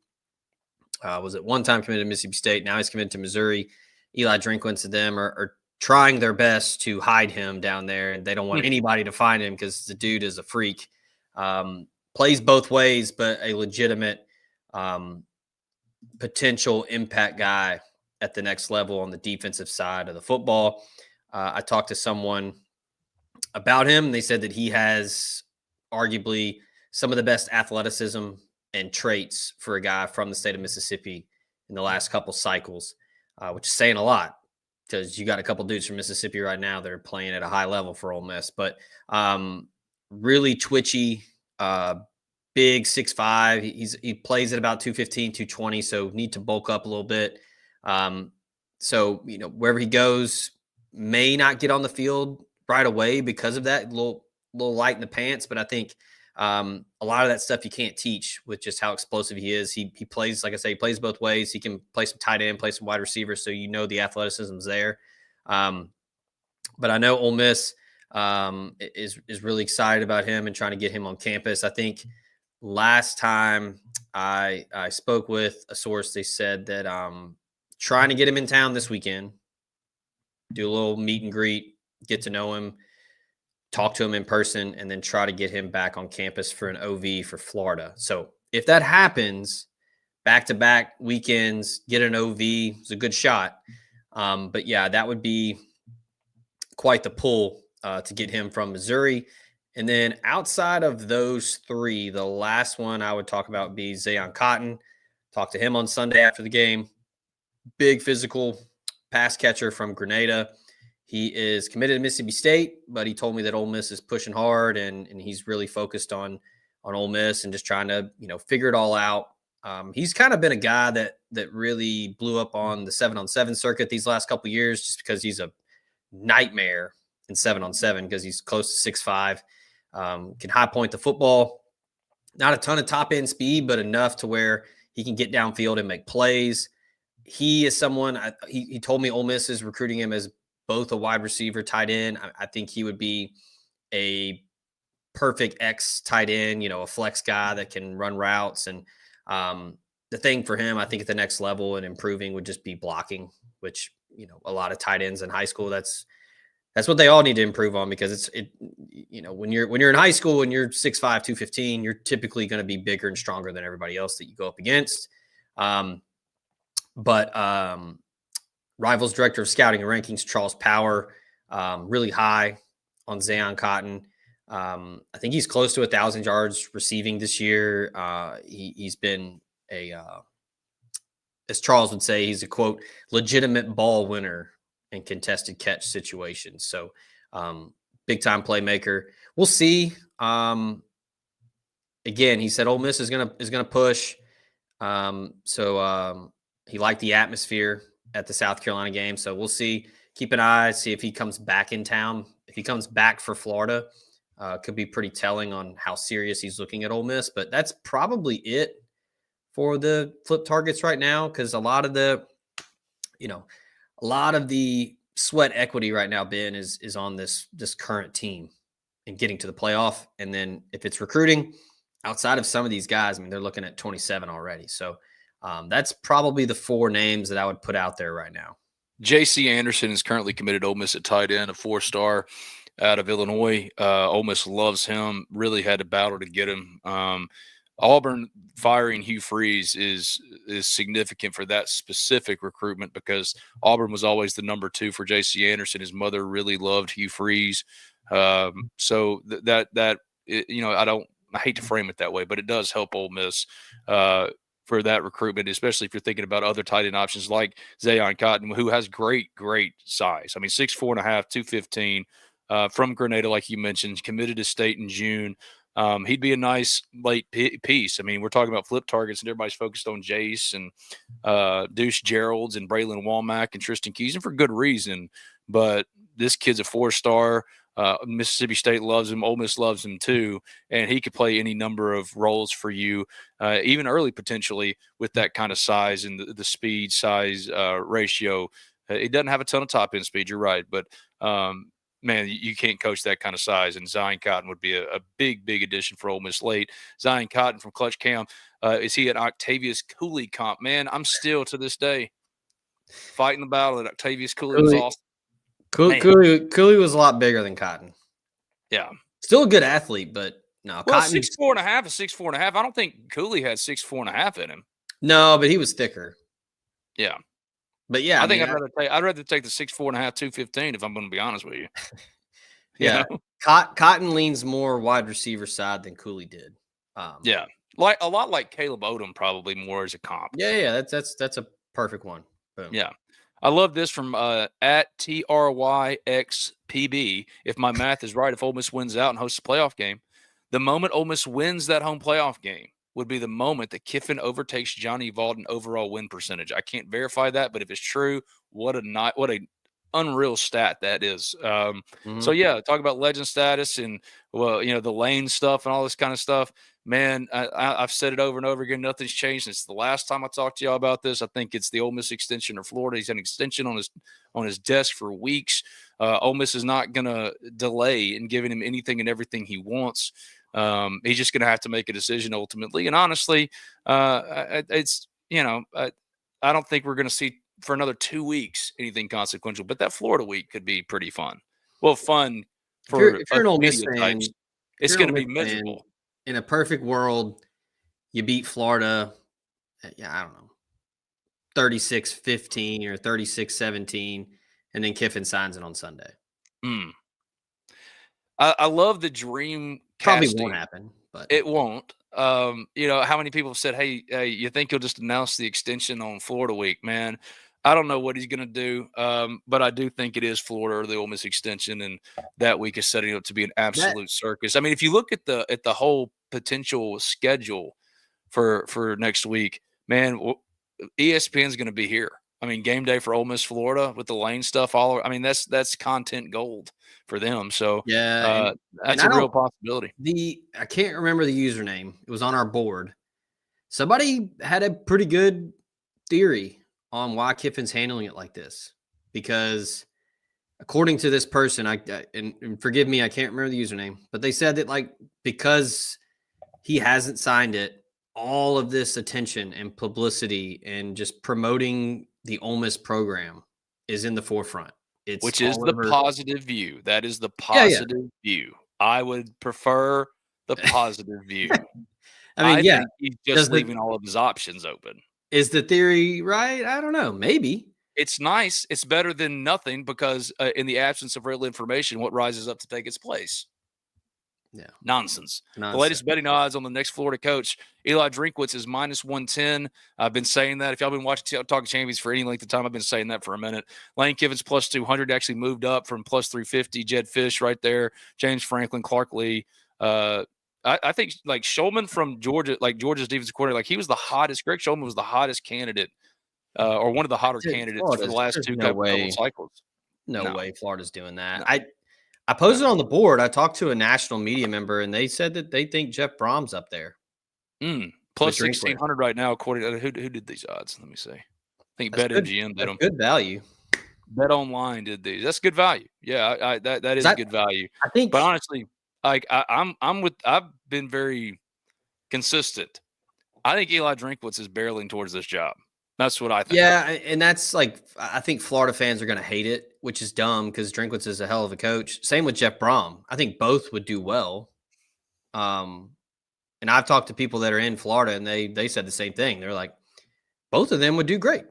Was at one time committed to Mississippi State. Now he's committed to Missouri. Eli Drinkwitz and them are trying their best to hide him down there, and they don't want anybody to find him because the dude is a freak. Plays both ways, but a legitimate potential impact guy at the next level on the defensive side of the football. I talked to someone about him, and they said that he has arguably some of the best athleticism and traits for a guy from the state of Mississippi in the last couple cycles, which is saying a lot because you got a couple dudes from Mississippi right now that are playing at a high level for Ole Miss. But really twitchy, big, 6'5". He plays at about 215, 220, so need to bulk up a little bit. So, wherever he goes, may not get on the field right away because of that, a little light in the pants. But I think a lot of that stuff you can't teach with just how explosive he is. He plays, like I say, he plays both ways. He can play some tight end, play some wide receiver, so the athleticism's there. But I know Ole Miss is really excited about him and trying to get him on campus. I think last time I spoke with a source, they said that trying to get him in town this weekend, do a little meet and greet, get to know him, talk to him in person, and then try to get him back on campus for an OV for Florida. So if that happens, back-to-back weekends, get an OV, it's a good shot. But yeah, that would be quite the pull to get him from Missouri. And then outside of those three, the last one I would talk about would be Zayon Cotton. Talked to him on Sunday after the game. Big physical pass catcher from Grenada. He is committed to Mississippi State, but he told me that Ole Miss is pushing hard and he's really focused on Ole Miss and just trying to, figure it all out. He's kind of been a guy that really blew up on the 7-on-7 circuit these last couple of years just because he's a nightmare in 7-on-7 because he's close to 6'5", can high point the football. Not a ton of top end speed, but enough to where he can get downfield and make plays. He is someone, he told me Ole Miss is recruiting him as both a wide receiver, tight end. I think he would be a perfect X tight end, a flex guy that can run routes. And the thing for him, I think at the next level and improving would just be blocking, which, a lot of tight ends in high school, that's what they all need to improve on because when you're in high school and you're 6'5", 215, you're typically going to be bigger and stronger than everybody else that you go up against. But Rivals Director of Scouting and Rankings, Charles Power, really high on Zayon Cotton. I think he's close to 1,000 yards receiving this year. He's been as Charles would say, he's a, quote, legitimate ball winner in contested catch situations. So big time playmaker. We'll see. Again, he said Ole Miss is gonna push. So he liked the atmosphere at the South Carolina game. So we'll see. Keep an eye, see if he comes back in town. If he comes back for Florida, could be pretty telling on how serious he's looking at Ole Miss. But that's probably it for the flip targets right now, because a lot of the sweat equity right now, Ben, is on this current team and getting to the playoff. And then if it's recruiting outside of some of these guys, they're looking at 27 already. So that's probably the four names that I would put out there right now. J.C. Anderson is currently committed to Ole Miss at tight end, a 4-star out of Illinois. Ole Miss loves him, really had to battle to get him. Auburn firing Hugh Freeze is significant for that specific recruitment because Auburn was always the number 2 for J.C. Anderson. His mother really loved Hugh Freeze. So I hate to frame it that way, but it does help Ole Miss for that recruitment, especially if you're thinking about other tight end options like Zayon Cotton, who has great size. 6'4.5", 215, from Grenada, like you mentioned, committed to State in June. He'd be a nice late piece. We're talking about flip targets, and everybody's focused on Jace and Deuce Geralds and Braylon Womack and Tristan Keys, and for good reason. But this kid's a 4-star. Mississippi State loves him. Ole Miss loves him too, and he could play any number of roles for you, even early potentially with that kind of size and the speed size ratio. It doesn't have a ton of top end speed. You're right, but man, you can't coach that kind of size. And Zion Cotton would be a big, big addition for Ole Miss late. Zion Cotton from Clutch Cam. Is he an Octavius Cooley comp? Man, I'm still to this day fighting the battle that Octavius Cooley was awesome. Cooley was a lot bigger than Cotton. Yeah. Still a good athlete, but no. Well, Cotton 6'4.5 is 6'4.5. I don't think Cooley had 6'4.5 in him. No, but he was thicker. Yeah. But yeah, I think I'd rather take the 6'4.5, 215 if I'm going to be honest with you. Yeah. Cotton leans more wide receiver side than Cooley did. Yeah. Like a lot like Caleb Odom, probably more as a comp. Yeah. That's a perfect one. Boom. Yeah. I love this from at TRYXPB. If my math is right, if Ole Miss wins out and hosts a playoff game, the moment Ole Miss wins that home playoff game would be the moment that Kiffin overtakes Johnny Vault in overall win percentage. I can't verify that, but if it's true, what a unreal stat that is. So yeah, talk about legend status and the lane stuff and all this kind of stuff. Man, I've said it over and over again. Nothing's changed since the last time I talked to y'all about this. I think it's the Ole Miss extension or Florida. He's had an extension on his desk for weeks. Ole Miss is not going to delay in giving him anything and everything he wants. He's just going to have to make a decision ultimately. And honestly, it's I don't think we're going to see for another 2 weeks anything consequential. But that Florida week could be pretty fun. Well, fun for if you're an Ole Miss fan, it's going to be miserable. In a perfect world, you beat Florida, I don't know, 36-15 or 36-17, and then Kiffin signs it on Sunday. I love the dream Probably casting. won't happen, but it won't. How many people have said, hey, you think he'll just announce the extension on Florida week? Man, I don't know what he's going to do, but I do think it is Florida or the Ole Miss extension, and that week is setting up to be an absolute circus. I mean, if you look at the whole potential schedule for next week, man, ESPN's going to be here. I mean, game day for Ole Miss Florida with the lane stuff all over. I mean, that's content gold for them. So yeah, that's a real possibility. I can't remember the username. It was on our board. Somebody had a pretty good theory on why Kiffin's handling it like this, because according to this person, and forgive me, I can't remember the username, but they said that because he hasn't signed it, all of this attention and publicity and just promoting the Ole Miss program is in the forefront. Which is the positive view. That is the positive view. I would prefer the positive view. I think he's just leaving all of his options open. Is the theory right? I don't know. Maybe. It's nice. It's better than nothing because in the absence of real information, what rises up to take its place? Yeah. Nonsense. The latest betting odds on the next Florida coach, Eli Drinkwitz, is -110. I've been saying that. If y'all been watching Talking Champions for any length of time, I've been saying that for a minute. Lane Kiffin's +200, actually moved up from +350. Jed Fish right there. James Franklin, Clark Lee. I think Schulman from Georgia, Georgia's defensive coordinator, he was the hottest. Greg Schulman was the hottest candidate, or one of the hotter candidates for the last two couple cycles. No way Florida's doing that. I posted on the board. I talked to a national media member, and they said that they think Jeff Brom's up there. +1,600 right now, according to who did these odds? Let me see. I think BetMGM did them. Good value. Bet Online did these. That's good value. Yeah, that is good value. I think, but honestly, I've been very consistent. I think Eli Drinkwitz is barreling towards this job. That's what I think. Yeah, and that's I think Florida fans are going to hate it, which is dumb because Drinkwitz is a hell of a coach. Same with Jeff Brom. I think both would do well. And I've talked to people that are in Florida, and they said the same thing. They're like, both of them would do great.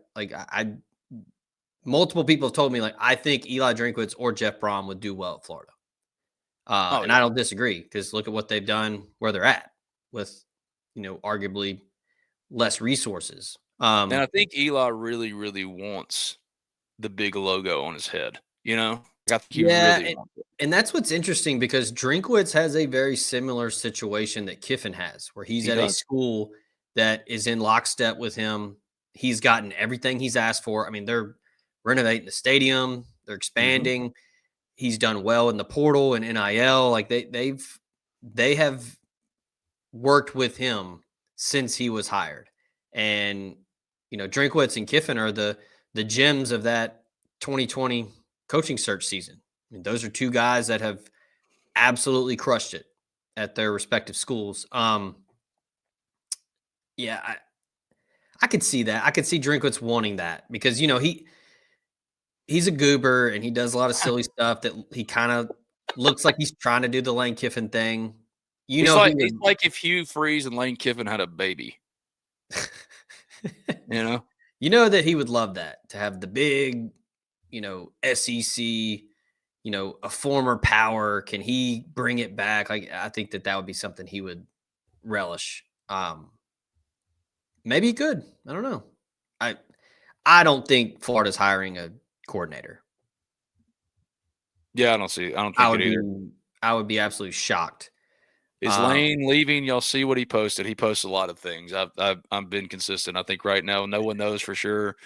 Multiple people have told me, I think Eli Drinkwitz or Jeff Brom would do well at Florida. And I don't disagree because look at what they've done where they're at with, arguably less resources. And I think Eli really, really wants the big logo on his head, I think he really wants it. And that's what's interesting because Drinkwitz has a very similar situation that Kiffin has, where he's at a school that is in lockstep with him. He's gotten everything he's asked for. I mean, they're renovating the stadium, they're expanding. Mm-hmm. He's done well in the portal and NIL. They have worked with him since he was hired. And, Drinkwitz and Kiffin are the gems of that 2020 coaching search season. I mean, those are two guys that have absolutely crushed it at their respective schools. Yeah, I could see that. I could see Drinkwitz wanting that because he's a goober and he does a lot of silly stuff that he kind of looks like he's trying to do the Lane Kiffin thing. He's like if Hugh Freeze and Lane Kiffin had a baby. That he would love that, to have the big, SEC, a former power. Can he bring it back? Like, I think that would be something he would relish. Maybe he could. I don't know. I don't think Florida's hiring a coordinator. Yeah, I don't think it either. I would be absolutely shocked. Is Lane leaving? Y'all see what he posted. He posts a lot of things. I've been consistent. I think right now no one knows for sure.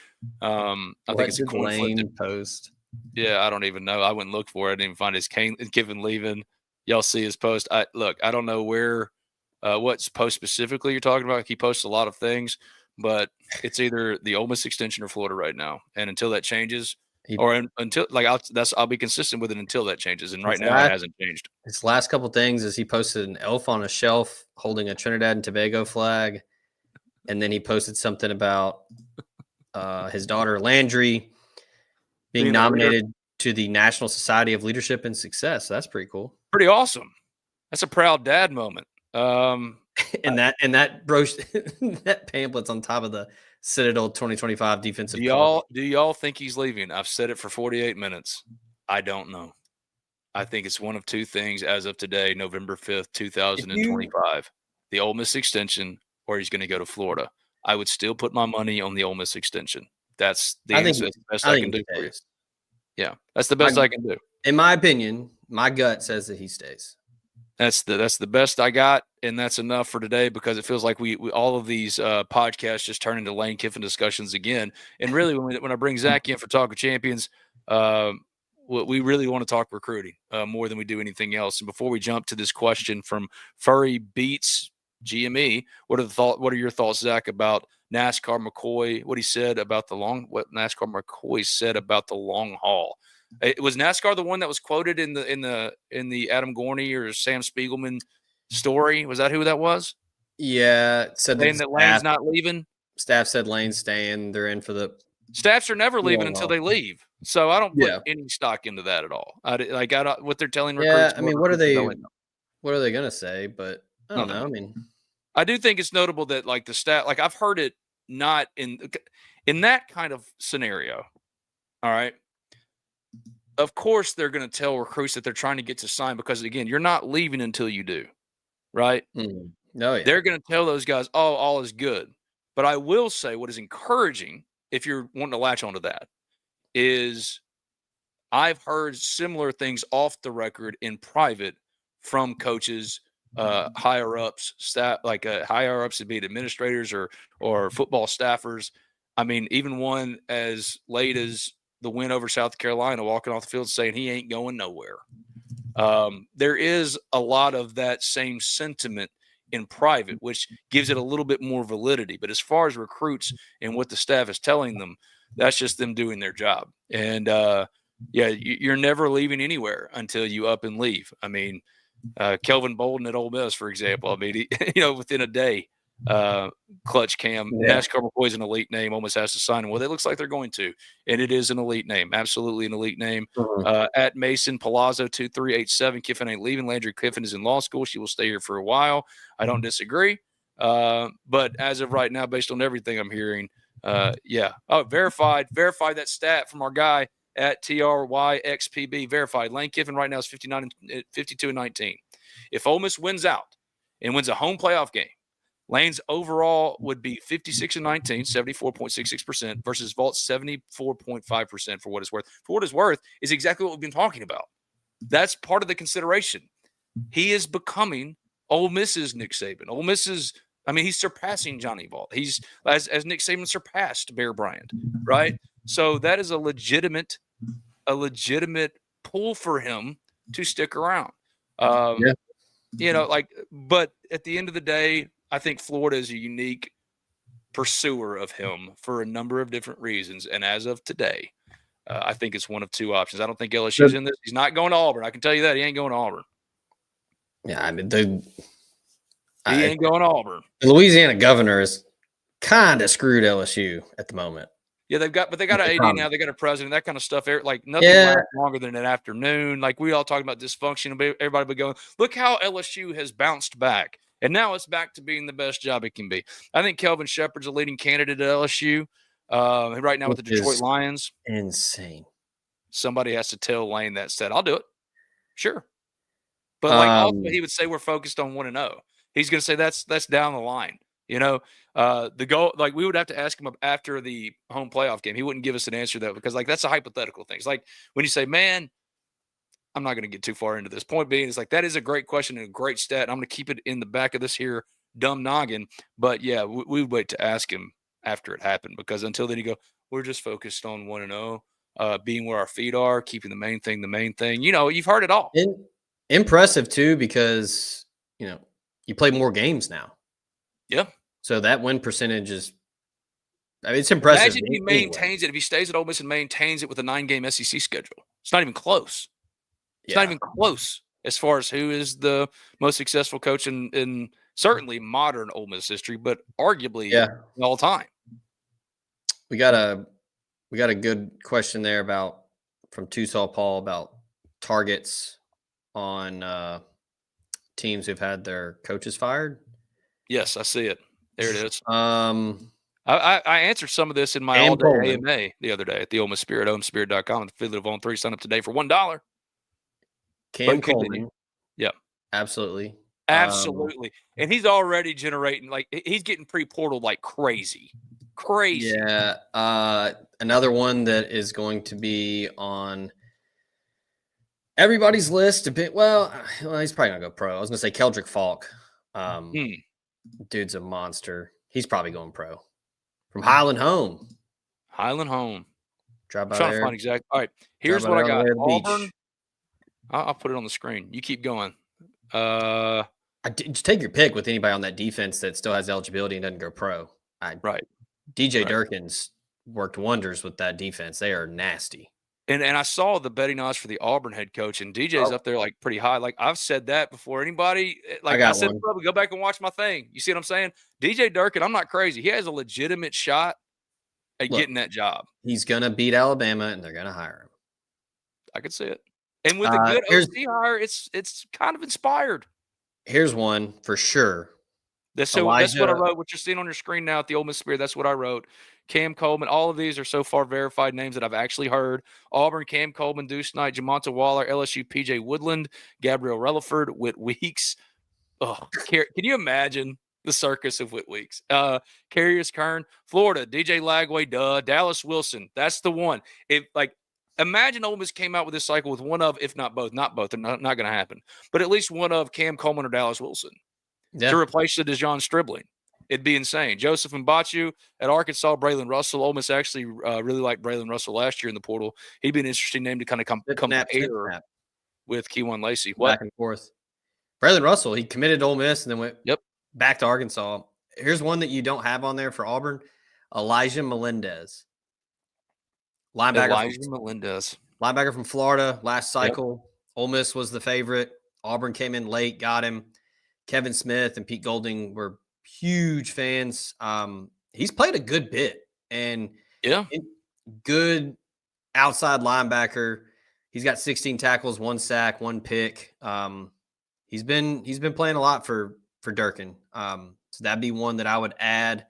I think it's a coin flip post. Yeah, I don't even know. I wouldn't look for it. I didn't even find his Kiffin leaving. Y'all see his post. I don't know where what post specifically you're talking about. He posts a lot of things, but it's either the Ole Miss extension or Florida right now. And until that changes, I'll be consistent with it until that changes. And right now it hasn't changed. His last couple things is he posted an elf on a shelf holding a Trinidad and Tobago flag, and then he posted something about his daughter Landry being nominated to the National Society of Leadership and Success. So that's pretty cool. Pretty awesome. That's a proud dad moment. And that brochure, that pamphlet's on top of the Citadel 2025 defensive. Do y'all think he's leaving? I've said it for 48 minutes. I don't know. I think it's one of two things as of today, November 5th, 2025. The Ole Miss extension, or he's going to go to Florida. I would still put my money on the Ole Miss extension. That's the answer. That's the best I can do for you. Yeah, that's the best I can do. In my opinion, my gut says that he stays. That's the best I got, and that's enough for today because it feels like we all of these podcasts just turn into Lane Kiffin discussions again. And really, when I bring Zach in for Talk of Champions, we really want to talk recruiting more than we do anything else. And before we jump to this question from Furry Beats GME, what are your thoughts, Zach, about NASCAR McCoy? What NASCAR McCoy said about the long haul? It was NASCAR the one that was quoted in the Adam Gorney or Sam Spiegelman story. Was that who that was? Yeah, said that Lane's not leaving. Staff said Lane's staying. They're in for the staffs are never leaving until they leave. So I don't put any stock into that at all. What they're telling recruits. Yeah, I mean, what are they gonna say? But I don't know. I mean, I do think it's notable that like the staff, like I've heard it not in that kind of scenario. All right. Of course, they're going to tell recruits that they're trying to get to sign because, again, you're not leaving until you do, right? No, yeah. They're going to tell those guys, oh, all is good. But I will say what is encouraging, if you're wanting to latch onto that, is I've heard similar things off the record in private from coaches, higher-ups, staff, like higher-ups to be administrators or football staffers. I mean, even one as late as the win over South Carolina, walking off the field saying he ain't going nowhere. There is a lot of that same sentiment in private, which gives it a little bit more validity. But as far as recruits and what the staff is telling them, that's just them doing their job. And, you're never leaving anywhere until you up and leave. I mean, Kelvin Bolden at Ole Miss, for example, I mean, within a day, Clutch Cam, NASCAR McCoy is an elite name, almost has to sign him. Well, it looks like they're going to, and it is an elite name, absolutely an elite name. At Mason Palazzo 2387, Kiffin ain't leaving. Landry Kiffin is in law school. She will stay here for a while. I don't disagree. But as of right now, based on everything I'm hearing, verified that stat from our guy at TRYXPB, verified. Lane Kiffin right now is 52-19. If Ole Miss wins out and wins a home playoff game, Lane's overall would be 56-19, 74.66% versus Vault's 74.5% for what it's worth. For what it's worth is exactly what we've been talking about. That's part of the consideration. He is becoming Ole Miss's Nick Saban. Ole Miss's, he's surpassing Johnny Vault. He's as Nick Saban surpassed Bear Bryant, right? So that is a legitimate pull for him to stick around. But at the end of the day, I think Florida is a unique pursuer of him for a number of different reasons. And as of today, I think it's one of two options. I don't think LSU's in this. He's not going to Auburn. I can tell you that. He ain't going to Auburn. Yeah, I mean, he ain't going to Auburn. The Louisiana governor is kind of screwed LSU at the moment. Yeah, they got an AD now. They got a president, that kind of stuff. Like nothing Yeah. lasts longer than an afternoon. Like we all talking about dysfunction. Everybody be going, look how LSU has bounced back, and now it's back to being the best job it can be. I think Kelvin Shepherd's a leading candidate at LSU right now with the Detroit Lions. Insane. Somebody has to tell Lane that said, "I'll do it." Sure, but like also he would say we're focused on 1-0. He's going to say that's down the line. You know, the goal, like we would have to ask him after the home playoff game. He wouldn't give us an answer though, because like that's a hypothetical thing. It's like when you say, man, I'm not going to get too far into this. Point being, it's like that is a great question and a great stat. And I'm going to keep it in the back of this here dumb noggin. But yeah, we would wait to ask him after it happened, because until then you go, we're just focused on 1-0, being where our feet are, keeping the main thing. You know, you've heard it all. Impressive too, because you play more games now. Yeah. So that win percentage is, I mean, it's impressive. Imagine he maintains it. If he stays at Ole Miss and maintains it with a 9-game SEC schedule, it's not even close. It's not even close as far as who is the most successful coach in certainly modern Ole Miss history, but arguably all time. We got a good question there from Tusaw Paul about targets on teams who've had their coaches fired. Yes, I see it. There it is. I answered some of this in my all-day AMA the other day at the Ole Miss Spirit, OleMissSpirit.com, the affiliate of On3. Sign up today for $1. Cam Coleman. Yeah. Absolutely. Absolutely. And he's already generating, like, he's getting pre-portal like crazy. Crazy. Yeah. Another one that is going to be on everybody's list a bit. Well, he's probably going to go pro. I was going to say Keldrick Falk. Dude's a monster. He's probably going pro. From Highland Home. Drive by trying to find exact. All right. Here's what I got. Auburn. I'll put it on the screen. You keep going. Just take your pick with anybody on that defense that still has eligibility and doesn't go pro. Right. DJ Durkin's worked wonders with that defense. They are nasty. And I saw the betting odds for the Auburn head coach, and DJ's up there like pretty high. Like I've said that before. Anybody like I said, go back and watch my thing. You see what I'm saying? DJ Durkin, I'm not crazy. He has a legitimate shot at getting that job. He's gonna beat Alabama, and they're gonna hire him. I could see it. And with a good OC hire, it's kind of inspired. Here's one for sure. That's what I wrote. What you're seeing on your screen now at the Ole Miss Spirit, that's what I wrote. Cam Coleman, all of these are so far verified names that I've actually heard. Auburn, Cam Coleman, Deuce Knight, Jamonta Waller, LSU, PJ Woodland, Gabriel Relaford, Whit Weeks. Oh, can you imagine the circus of Whit Weeks? Carius Kern, Florida, DJ Lagway, Dallas Wilson. That's the one. Imagine Ole Miss came out with this cycle with one of, if not both, they're not going to happen, but at least one of Cam Coleman or Dallas Wilson to replace the DeJon Stribling. It'd be insane. Joseph Mbachu at Arkansas, Braylon Russell. Ole Miss actually really liked Braylon Russell last year in the portal. He'd be an interesting name to kind of compare with Keywan Lacey. Back and forth. Braylon Russell, he committed to Ole Miss and then went back to Arkansas. Here's one that you don't have on there for Auburn. Elijah Melendez. Linebacker from Florida last cycle. Ole Miss was the favorite. Auburn came in late, got him. Kevin Smith and Pete Golding were huge fans. He's played a good bit and good outside linebacker. He's got 16 tackles, 1 sack, 1 pick. He's been playing a lot for Durkin. So that'd be one that I would add.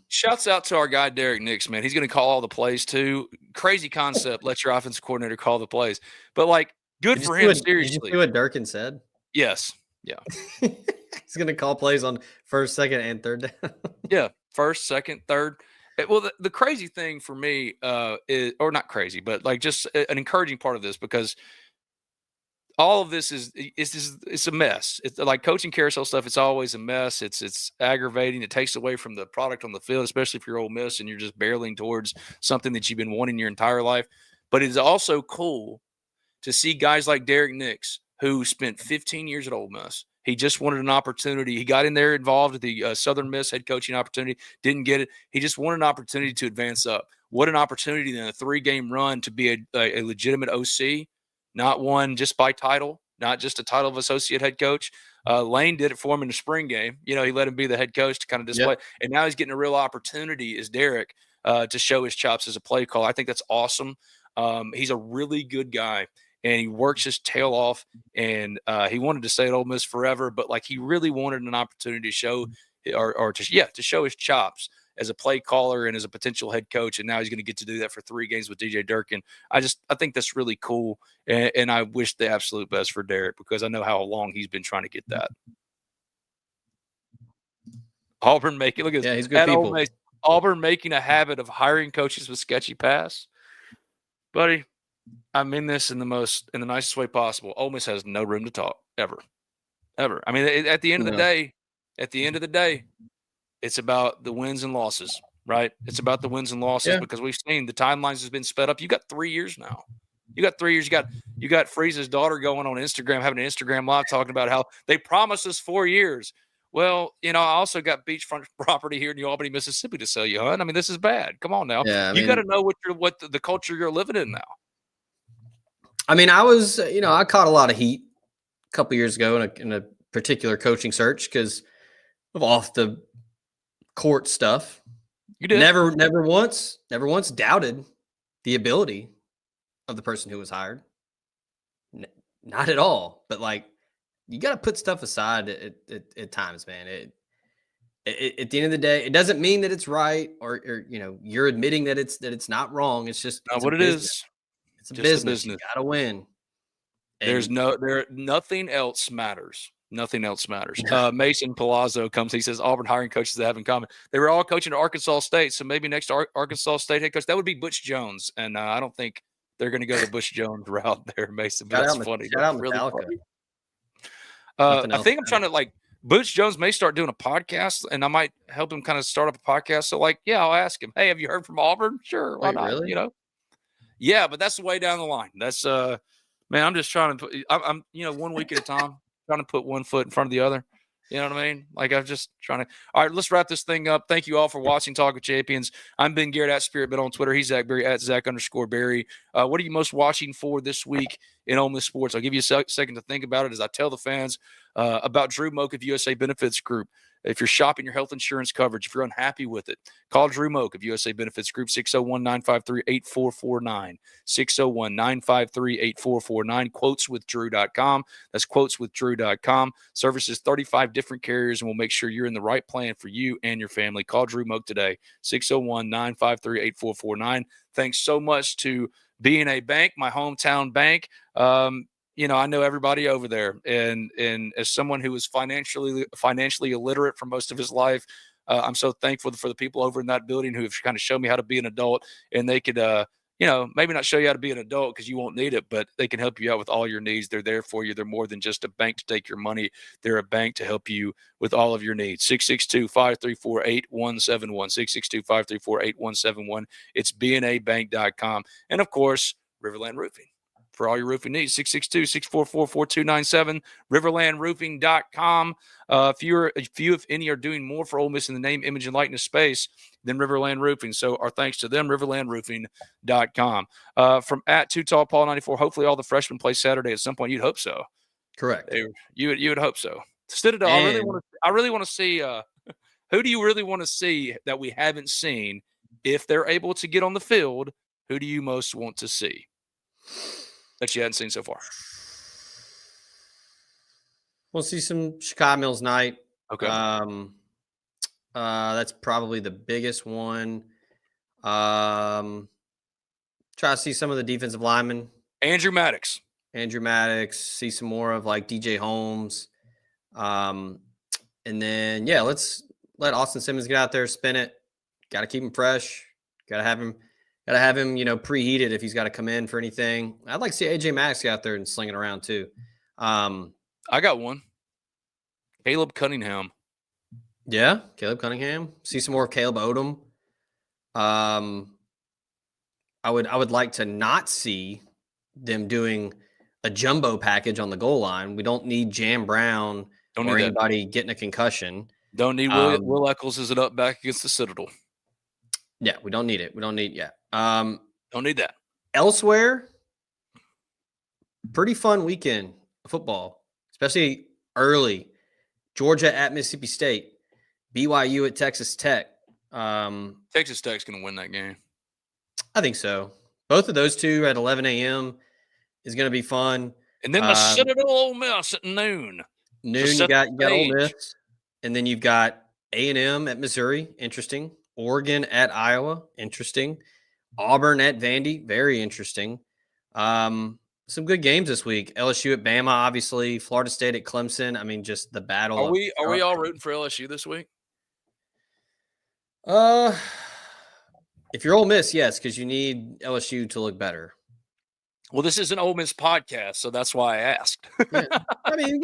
Shouts out to our guy Derek Nix, man. He's going to call all the plays too. Crazy concept. Let your offensive coordinator call the plays. But like, good for him. Seriously, did you see what Durkin said? Yes. Yeah. He's going to call plays on first, second, and third down. Yeah. First, second, third. Well, the crazy thing for me is, or not crazy, but like just an encouraging part of this, because all of this it's a mess. It's like coaching carousel stuff. It's always a mess. It's aggravating. It takes away from the product on the field, especially if you're Ole Miss and you're just barreling towards something that you've been wanting your entire life. But it's also cool to see guys like Derek Nix, who spent 15 years at Ole Miss. He just wanted an opportunity. He got in there involved with the Southern Miss head coaching opportunity, didn't get it. He just wanted an opportunity to advance up. What an opportunity in a 3-game run to be a legitimate OC, not one just by title, not just a title of associate head coach. Lane did it for him in the spring game. He let him be the head coach to kind of display. Yep. And now he's getting a real opportunity as Derek to show his chops as a play caller. I think that's awesome. He's a really good guy. And he works his tail off, and he wanted to stay at Ole Miss forever, but he really wanted an opportunity to show, to show his chops as a play caller and as a potential head coach. And now he's going to get to do that for 3 games with DJ Durkin. I think that's really cool, and I wish the absolute best for Derek because I know how long he's been trying to get that. Auburn making look at this. Yeah, he's good people. Auburn making a habit of hiring coaches with sketchy past, buddy. I mean this in the nicest way possible. Ole Miss has no room to talk ever. I mean, at the end of the day, it's about the wins and losses, right? It's about the wins and losses because we've seen the timelines has been sped up. You got 3 years now. You got 3 years. You got Friese's daughter going on Instagram, having an Instagram live talking about how they promised us 4 years. Well, I also got beachfront property here in New Albany, Mississippi to sell you, hon. I mean, this is bad. Come on now. Yeah, you got to know what the culture you're living in now. I mean, I was, I caught a lot of heat a couple years ago in a particular coaching search because of off the court stuff. You did never once doubted the ability of the person who was hired. Not at all. But you got to put stuff aside at times, man. At the end of the day, it doesn't mean that it's right or you're admitting that it's not wrong. It's just not what it is. It's a business. You got to win. Nothing else matters. Nothing else matters. Mason Palazzo comes. He says Auburn hiring coaches that have in common. They were all coaching at Arkansas State, so maybe next Arkansas State head coach that would be Butch Jones, and I don't think they're going to go the Butch Jones route there, Mason. But that's funny. That's really funny. I think I'm trying to Butch Jones may start doing a podcast, and I might help him kind of start up a podcast. So I'll ask him. Hey, have you heard from Auburn? Sure, why not? Really? Yeah, but that's the way down the line. That's man, I'm just trying to put. I'm 1 week at a time, trying to put one foot in front of the other. You know what I mean? I'm just trying to. All right, let's wrap this thing up. Thank you all for watching Talk with Champions. I'm Ben Garrett at Spirit on Twitter. He's Zach Berry at Zach_Berry. What are you most watching for this week in Ole Miss sports? I'll give you a second to think about it as I tell the fans about Drew Moak of USA Benefits Group. If you're shopping your health insurance coverage, if you're unhappy with it, call Drew Moak of USA Benefits Group, 601-953-8449, 601-953-8449, quoteswithdrew.com. That's quoteswithdrew.com. Services 35 different carriers, and we'll make sure you're in the right plan for you and your family. Call Drew Moak today, 601-953-8449. Thanks so much to B&A Bank, my hometown bank. I know everybody over there, and as someone who was financially illiterate for most of his life, I'm so thankful for the people over in that building who have kind of shown me how to be an adult, and they could, maybe not show you how to be an adult because you won't need it, but they can help you out with all your needs. They're there for you. They're more than just a bank to take your money. They're a bank to help you with all of your needs. 662-534-8171, 662-534-8171. It's bnabank.com. And, of course, Riverland Roofing. For all your roofing needs, 662-644-4297, riverlandroofing.com. If any are doing more for Ole Miss in the name, image, and likeness space than Riverland Roofing. So our thanks to them, riverlandroofing.com. From at Too Tall Paul 94, hopefully all the freshmen play Saturday at some point. You'd hope so. Correct. You would hope so. Citadel, I really want to see who do you really want to see that we haven't seen? If they're able to get on the field, who do you most want to see that you hadn't seen so far? We'll see some Chicago Mills night. Okay. That's probably the biggest one. Try to see some of the defensive linemen. Andrew Maddox. See some more of DJ Holmes. And then, let's let Austin Simmons get out there, spin it. Got to keep him fresh. Got to have him, preheated if he's got to come in for anything. I'd like to see AJ Maddox get out there and sling it around too. I got one. Caleb Cunningham. Yeah, Caleb Cunningham. See some more of Caleb Odom. I would like to not see them doing a jumbo package on the goal line. We don't need Jam Brown Don't or need that. anybody getting a concussion. Don't need Will Eccles as it up back against the Citadel. Yeah, we don't need it. We don't need Don't need that. Elsewhere, pretty fun weekend of football, especially early. Georgia at Mississippi State, BYU at Texas Tech. Texas Tech's going to win that game. I think so. Both of those two at 11 a.m. is going to be fun. And then the Citadel Ole Miss at noon. Noon, you got Ole Miss, and then you've got A&M at Missouri. Interesting. Oregon at Iowa. Interesting. Auburn at Vandy. Very interesting. Some good games this week. LSU at Bama, obviously. Florida State at Clemson. I mean, just the battle. Are we all rooting for LSU this week? If you're Ole Miss, yes, because you need LSU to look better. Well, this is an Ole Miss podcast, so that's why I asked. Yeah. I mean,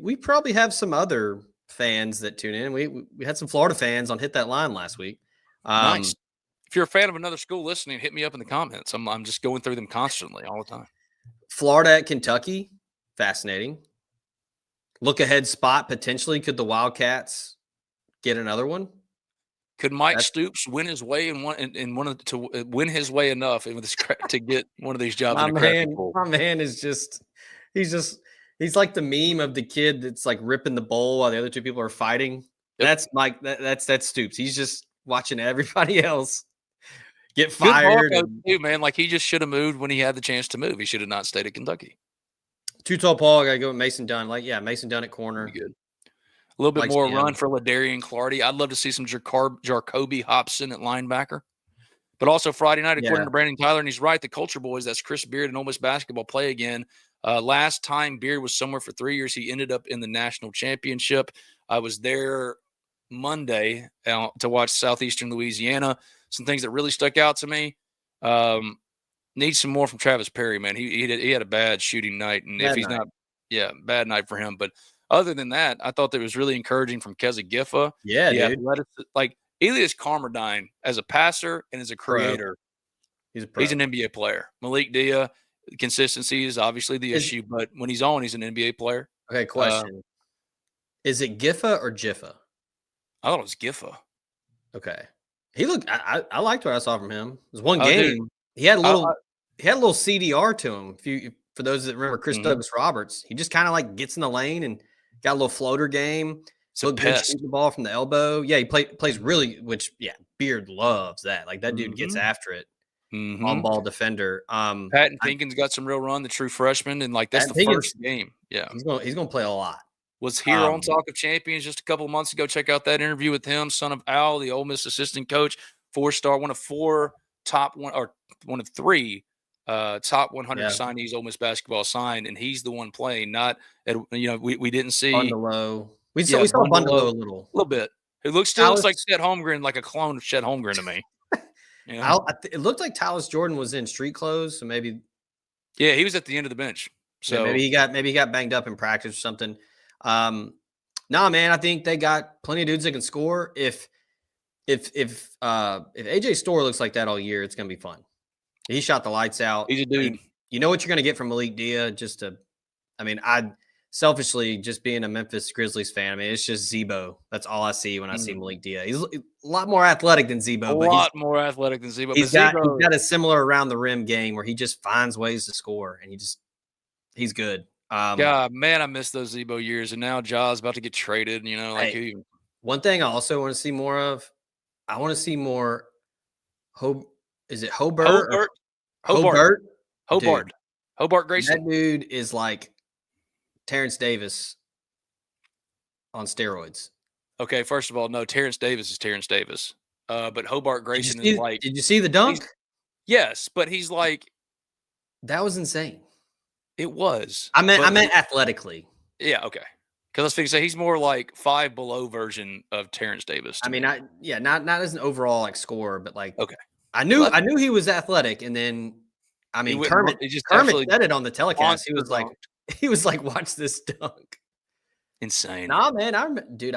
we probably have some other fans that tune in. We had some Florida fans on Hit That Line last week. Nice. If you're a fan of another school listening, hit me up in the comments. I'm just going through them constantly all the time. Florida at Kentucky, fascinating. Look ahead spot potentially. Could the Wildcats get another one? Could Mike Stoops win his way to win his way enough to get one of these jobs? My man is he's like the meme of the kid that's like ripping the bowl while the other two people are fighting. Yep. That's Mike. That's Stoops. He's just watching everybody else get fired. Too, man. Like he just should have moved when he had the chance to move. He should have not stayed at Kentucky. Too tall, Paul. I got to go with Mason Dunn. Mason Dunn at corner. Good. A little bit more run for LaDarian Clardy. I'd love to see some Jacoby Hobson at linebacker. But also Friday night, according to Brandon Tyler, and he's right, the Culture Boys, that's Chris Beard and Ole Miss basketball play again. Last time Beard was somewhere for 3 years, he ended up in the national championship. I was there Monday to watch Southeastern Louisiana. Some things that really stuck out to me. Need some more from Travis Perry, man. He had a bad shooting night, and bad night for him. But other than that, I thought that was really encouraging from Keza Giffa. Yeah, dude. Like Elias Carmerdine as a passer and as a creator, he's an NBA player. Malik Dia, consistency is obviously the issue, but when he's on, he's an NBA player. Okay, question. Is it Giffa or Jiffa? I thought it was Giffa. Okay. He looked. I liked what I saw from him. It was one game. Dude, he had a little CDR to him. For those that remember Chris Douglas Roberts, he just kind of like gets in the lane and got a little floater game. So good shooting the ball from the elbow. Yeah, he plays really. Beard loves that. Like that dude gets after it. On ball defender. Patton Pinkins got some real run. The true freshman, and like that's the first game. Yeah, he's going to play a lot. Was here on Talk of Champions just a couple of months ago. Check out that interview with him, son of Al, the Ole Miss assistant coach, 4-star, one of three top 100 signees Ole Miss basketball signed, and he's the one playing. Not at we didn't see Bundalo. We saw Bundalo a little bit. It looks like Chet Holmgren, like a clone of Chet Holmgren to me. It looked like Tallis Jordan was in street clothes, so maybe. Yeah, he was at the end of the bench. So maybe he got banged up in practice or something. No, man, I think they got plenty of dudes that can score. If AJ Storr looks like that all year, it's gonna be fun. He shot the lights out. He's a dude. I mean, you know what you're gonna get from Malik Dia. I selfishly, just being a Memphis Grizzlies fan, I mean, it's just Zebo. That's all I see when I see Malik Dia. He's a lot more athletic than Zebo. More athletic than Zebo. He's got a similar around the rim game where he just finds ways to score, and he's good. God, man, I miss those Zebo years, and now Ja's about to get traded. One thing I also want to see more of, I want to see more. Is it Hobart? Hobart Grayson. That dude is like Terrence Davis on steroids. Okay, first of all, no, Terrence Davis is Terrence Davis. But Hobart Grayson is like. Did you see the dunk? Yes, but he's like. That was insane. It was. I meant athletically. Yeah, okay. Because I was thinking, say he's more like 5 below version of Terrence Davis. Not as an overall like scorer, but like okay. I knew he was athletic, and then Kermit said it on the telecast. He was like, watch this dunk. Insane. Nah, man, I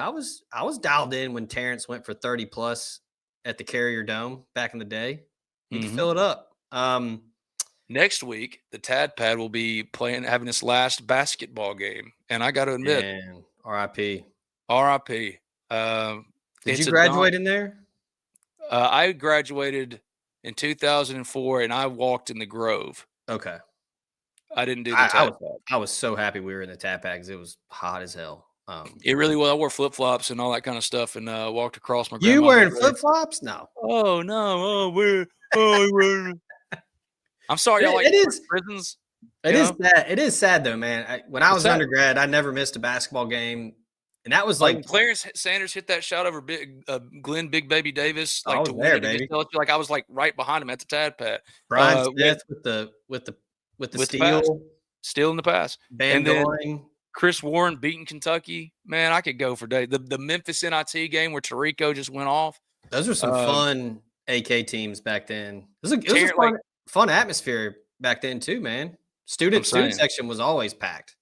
was dialed in when Terrence went for 30 plus at the Carrier Dome back in the day. He could fill it up. Next week, the Tad Pad will be having his last basketball game, and I got to admit, R.I.P. R.I.P. Did you graduate in there? I graduated in 2004, and I walked in the Grove. Okay. I didn't do the Tap Pad. I was so happy we were in the Tap Pad because it was hot as hell. It really was. I wore flip-flops and all that kind of stuff and walked across my You grandma's wearing grave. flip-flops? No. Oh, no. We're I'm sorry, y'all like prisons. It is sad. It is sad, though, man. When I was undergrad, I never missed a basketball game. And that was like Clarence Sanders hit that shot over Glenn Big Baby Davis, like to win it. Baby. Like I was like right behind him at the Tad Pad. Brian Smith with the steal in the pass, and then Chris Warren beating Kentucky. Man, I could go for days. The Memphis NIT game where Tarico just went off. Those were some fun AK teams back then. It was a fun atmosphere back then too, man. Student section was always packed.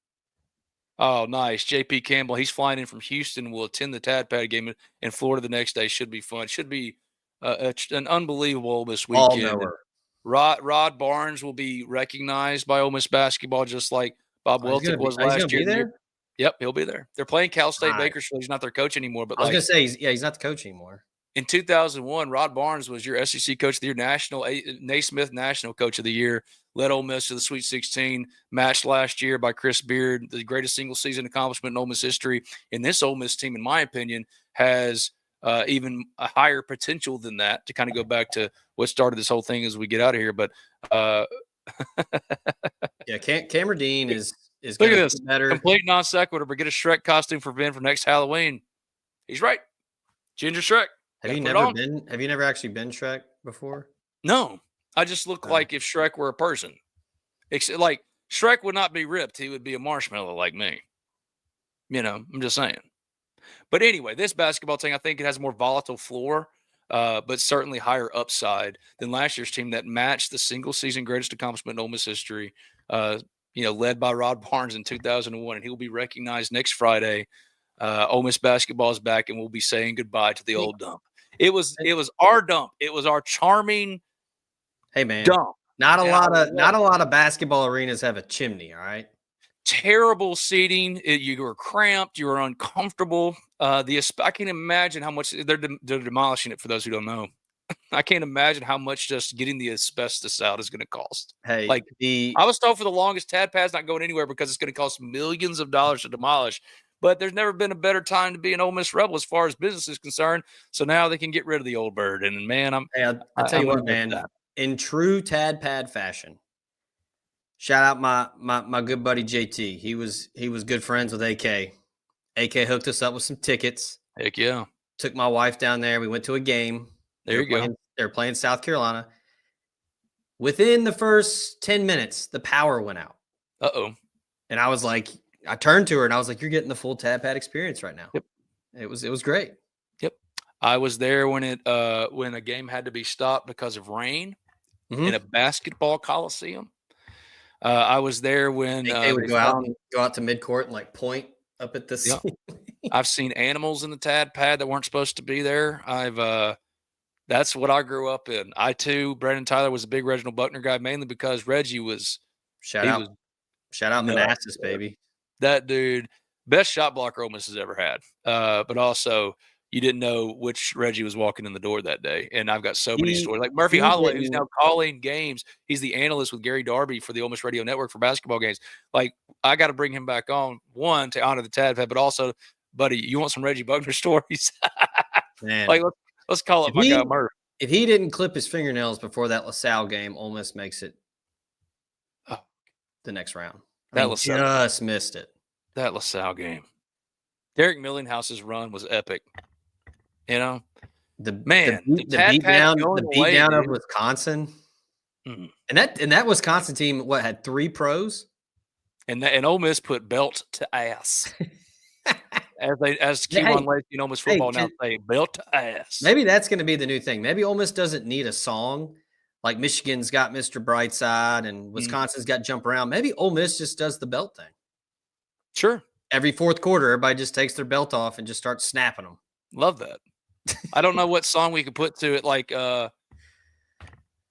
Oh, nice. JP Campbell, he's flying in from Houston. Will attend the Tad Pad game in Florida the next day. Should be fun. Should be an unbelievable Ole Miss weekend. Rod Barnes will be recognized by Ole Miss basketball just like Bob Weltic was last year. There? Yep, he'll be there. They're playing Cal State Bakersfield. He's not their coach anymore. But I was going to say, he's not the coach anymore. In 2001, Rod Barnes was your SEC Coach of the Year, Naismith National Coach of the Year, led Ole Miss to the Sweet 16, matched last year by Chris Beard, the greatest single-season accomplishment in Ole Miss history. And this Ole Miss team, in my opinion, has even a higher potential than that to kind of go back to what started this whole thing as we get out of here. But yeah, Cameron Dean is look at this better. Complete non sequitur, but get a Shrek costume for Ben for next Halloween. He's right. Ginger Shrek. Have you never actually been Shrek before? No. I just look like if Shrek were a person. Like Shrek would not be ripped. He would be a marshmallow like me. I'm just saying. But anyway, this basketball team, I think it has a more volatile floor, but certainly higher upside than last year's team that matched the single season greatest accomplishment in Ole Miss history, led by Rod Barnes in 2001. And he will be recognized next Friday. Ole Miss basketball is back, and we'll be saying goodbye to the old dump. It was our dump. It was our charming dump. Not a lot of basketball arenas have a chimney, all right? Terrible seating. You were cramped. You were uncomfortable. I can't imagine how much they're demolishing it. For those who don't know, I can't imagine how much just getting the asbestos out is going to cost. Hey, I was told for the longest Tad Pad's not going anywhere because it's going to cost millions of dollars to demolish. But there's never been a better time to be an Ole Miss Rebel as far as business is concerned. So now they can get rid of the old bird. And man, I'll tell you what, man. In true Tad Pad fashion, shout out my good buddy JT. He was good friends with AK. AK hooked us up with some tickets. Heck yeah. Took my wife down there. We went to a game. There you go. They were playing South Carolina. Within the first 10 minutes, the power went out. Uh-oh. And I was like, I turned to her and I was like, "You're getting the full Tad Pad experience right now." Yep. It was great. Yep. I was there when a game had to be stopped because of rain in a basketball coliseum. I was there when they would go out to midcourt and like point up at the I've seen animals in the Tad Pad that weren't supposed to be there. That's what I grew up in. I too, Brandon Tyler was a big Reginald Buckner guy, mainly because Reggie was shout out Manassas, baby. That dude, best shot blocker Ole Miss has ever had. But also, you didn't know which Reggie was walking in the door that day. And I've got so many stories. Like Murphy Holloway, who's now calling games. He's the analyst with Gary Darby for the Ole Miss Radio Network for basketball games. Like, I got to bring him back on, one, to honor the Tad Pad, but also, buddy, you want some Reggie Buckner stories? Man. Like, let's call it my guy Murph. If he didn't clip his fingernails before that LaSalle game, Ole Miss makes it the next round. Just missed it. That LaSalle game. Derek Millinghouse's run was epic. The beatdown of Wisconsin. Mm-hmm. And that Wisconsin team, had 3 pros? And Ole Miss put belt to ass. as Q1 Lake in Ole Miss football now say, belt to ass. Maybe that's going to be the new thing. Maybe Ole Miss doesn't need a song. Like Michigan's got Mr. Brightside and Wisconsin's got Jump Around. Maybe Ole Miss just does the belt thing. Sure. Every fourth quarter, everybody just takes their belt off and just starts snapping them. Love that. I don't know what song we could put to it. Like, I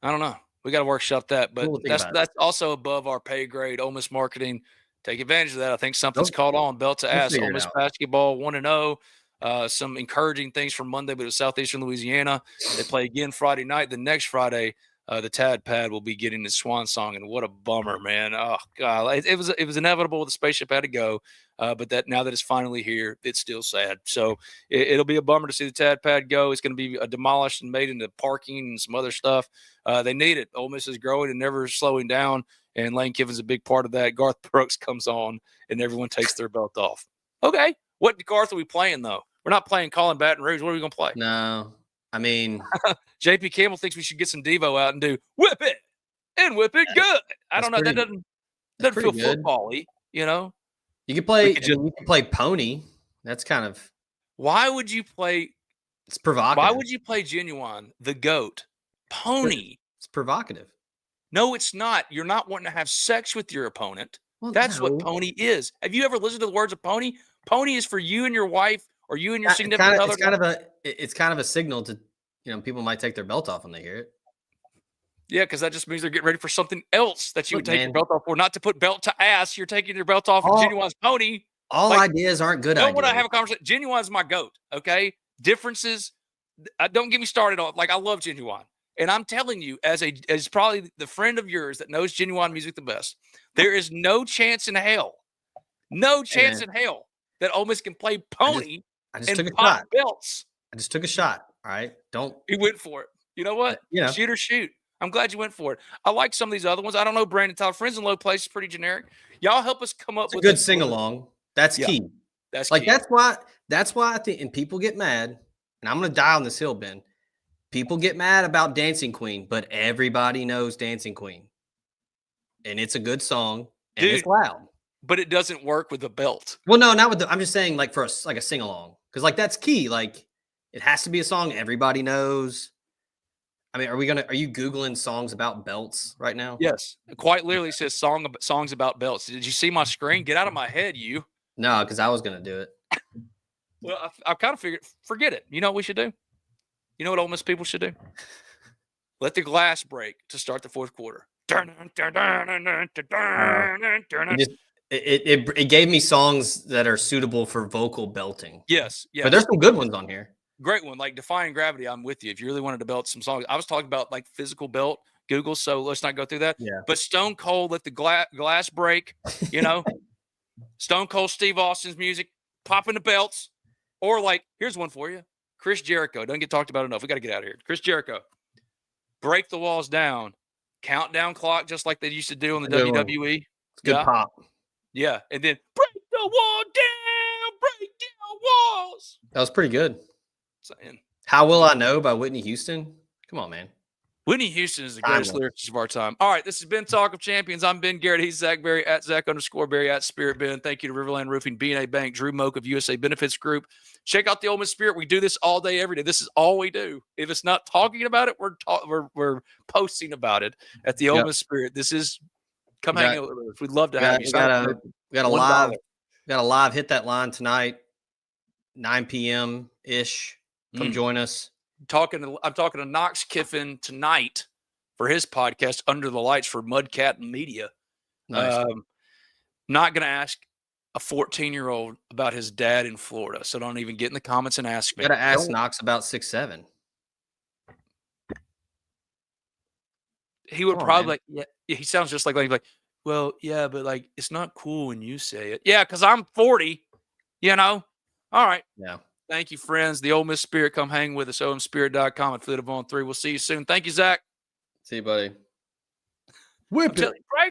don't know. We got to workshop that. But that's also above our pay grade. Ole Miss marketing, Take advantage of that. I think something's caught on. Belt to ass. Ole Miss basketball 1-0. Some encouraging things from Monday, but it was Southeastern Louisiana. They play again Friday night. The next Friday, the Tad Pad will be getting his swan song, and what a bummer, man! Oh God, it was inevitable. The spaceship had to go, but that now that it's finally here, it's still sad. So it'll be a bummer to see the Tad Pad go. It's going to be demolished and made into parking and some other stuff. They need it. Ole Miss is growing and never slowing down, and Lane Kiffin's a big part of that. Garth Brooks comes on, and everyone takes their belt off. Okay, what Garth are we playing though? We're not playing Colin Baton Rouge. What are we going to play? No, I mean, JP Campbell thinks we should get some Devo out and do whip it and whip it good. I don't know. That doesn't feel football-y, you know? You could play, you could play Pony. That's kind of. Why would you play? It's provocative. Why would you play Genuine, the GOAT? Pony. It's provocative. No, it's not. You're not wanting to have sex with your opponent. Well, that's what Pony is. Have you ever listened to the words of Pony? Pony is for you and your wife or you and your significant other. It's kind of a signal to, people might take their belt off when they hear it. Yeah, because that just means they're getting ready for something else that you would take your belt off for. Not to put belt to ass. You're taking your belt off for Genuine's Pony. All ideas aren't good ideas. When I have a conversation, Genuine's my GOAT, okay? Differences, don't get me started on. I love Genuine. And I'm telling you, as probably the friend of yours that knows Genuine music the best, there is no chance in hell, that Ole Miss can play Pony and pop belts. I just took a shot. All right, He went for it. You know what? Shoot or shoot. I'm glad you went for it. I like some of these other ones. I don't know, Brandon Tyler. Friends in Low Place is pretty generic. Y'all help us come up with a good sing along. That's key. That's key. That's why I think, and people get mad, and I'm going to die on this hill, Ben. People get mad about Dancing Queen, but everybody knows Dancing Queen. And it's a good song, and it's loud. But it doesn't work with a belt. Well, no, not with I'm just saying for a sing-along. Because that's key. It has to be a song everybody knows. I mean, are you Googling songs about belts right now? Yes. Quite literally says songs about belts. Did you see my screen? Get out of my head, you. No, because I was going to do it. Well, I kind of figured, forget it. You know what we should do? You know what Ole Miss people should do? Let the glass break to start the fourth quarter. It gave me songs that are suitable for vocal belting. Yes. Yeah. But there's some good ones on here. Great one. Like Defying Gravity, I'm with you. If you really wanted to belt some songs. I was talking about physical belt, Google, so let's not go through that. Yeah. But Stone Cold, Let the Glass Break, Stone Cold Steve Austin's music, popping the belts. Or here's one for you. Chris Jericho. Doesn't get talked about enough. We got to get out of here. Chris Jericho. Break the Walls Down. Countdown clock, just like they used to do on the WWE. It's good pop. Yeah. And then break the wall down. Break down walls. That was pretty good. Saying. How Will I Know by Whitney Houston? Come on, man. Whitney Houston is the greatest lyricist of our time. All right, this has been Talk of Champions. I'm Ben Garrett. He's Zach Berry at Zach_Berry at Spirit Ben. Thank you to Riverland Roofing, B&A Bank, Drew Moak of USA Benefits Group. Check out the Ole Miss Spirit. We do this all day, every day. This is all we do. If it's not talking about it, we're posting about it at the Ole Miss Spirit. This is come hang out with us. We'd love to have you. We got a live hit that line tonight, 9 p.m. ish. Come join us. I'm talking to Knox Kiffin tonight for his podcast, Under the Lights, for Mudcat Media. Nice. Not going to ask a 14-year-old about his dad in Florida, so don't even get in the comments and ask me. Got to ask Knox about 6'7". He would probably he sounds just like well, yeah, but it's not cool when you say it. Yeah, because I'm 40, All right. Yeah. Thank you, friends. The Ole Miss Spirit, come hang with us. omspirit.com and Flip on 3. We'll see you soon. Thank you, Zach. See you, buddy. Whip it.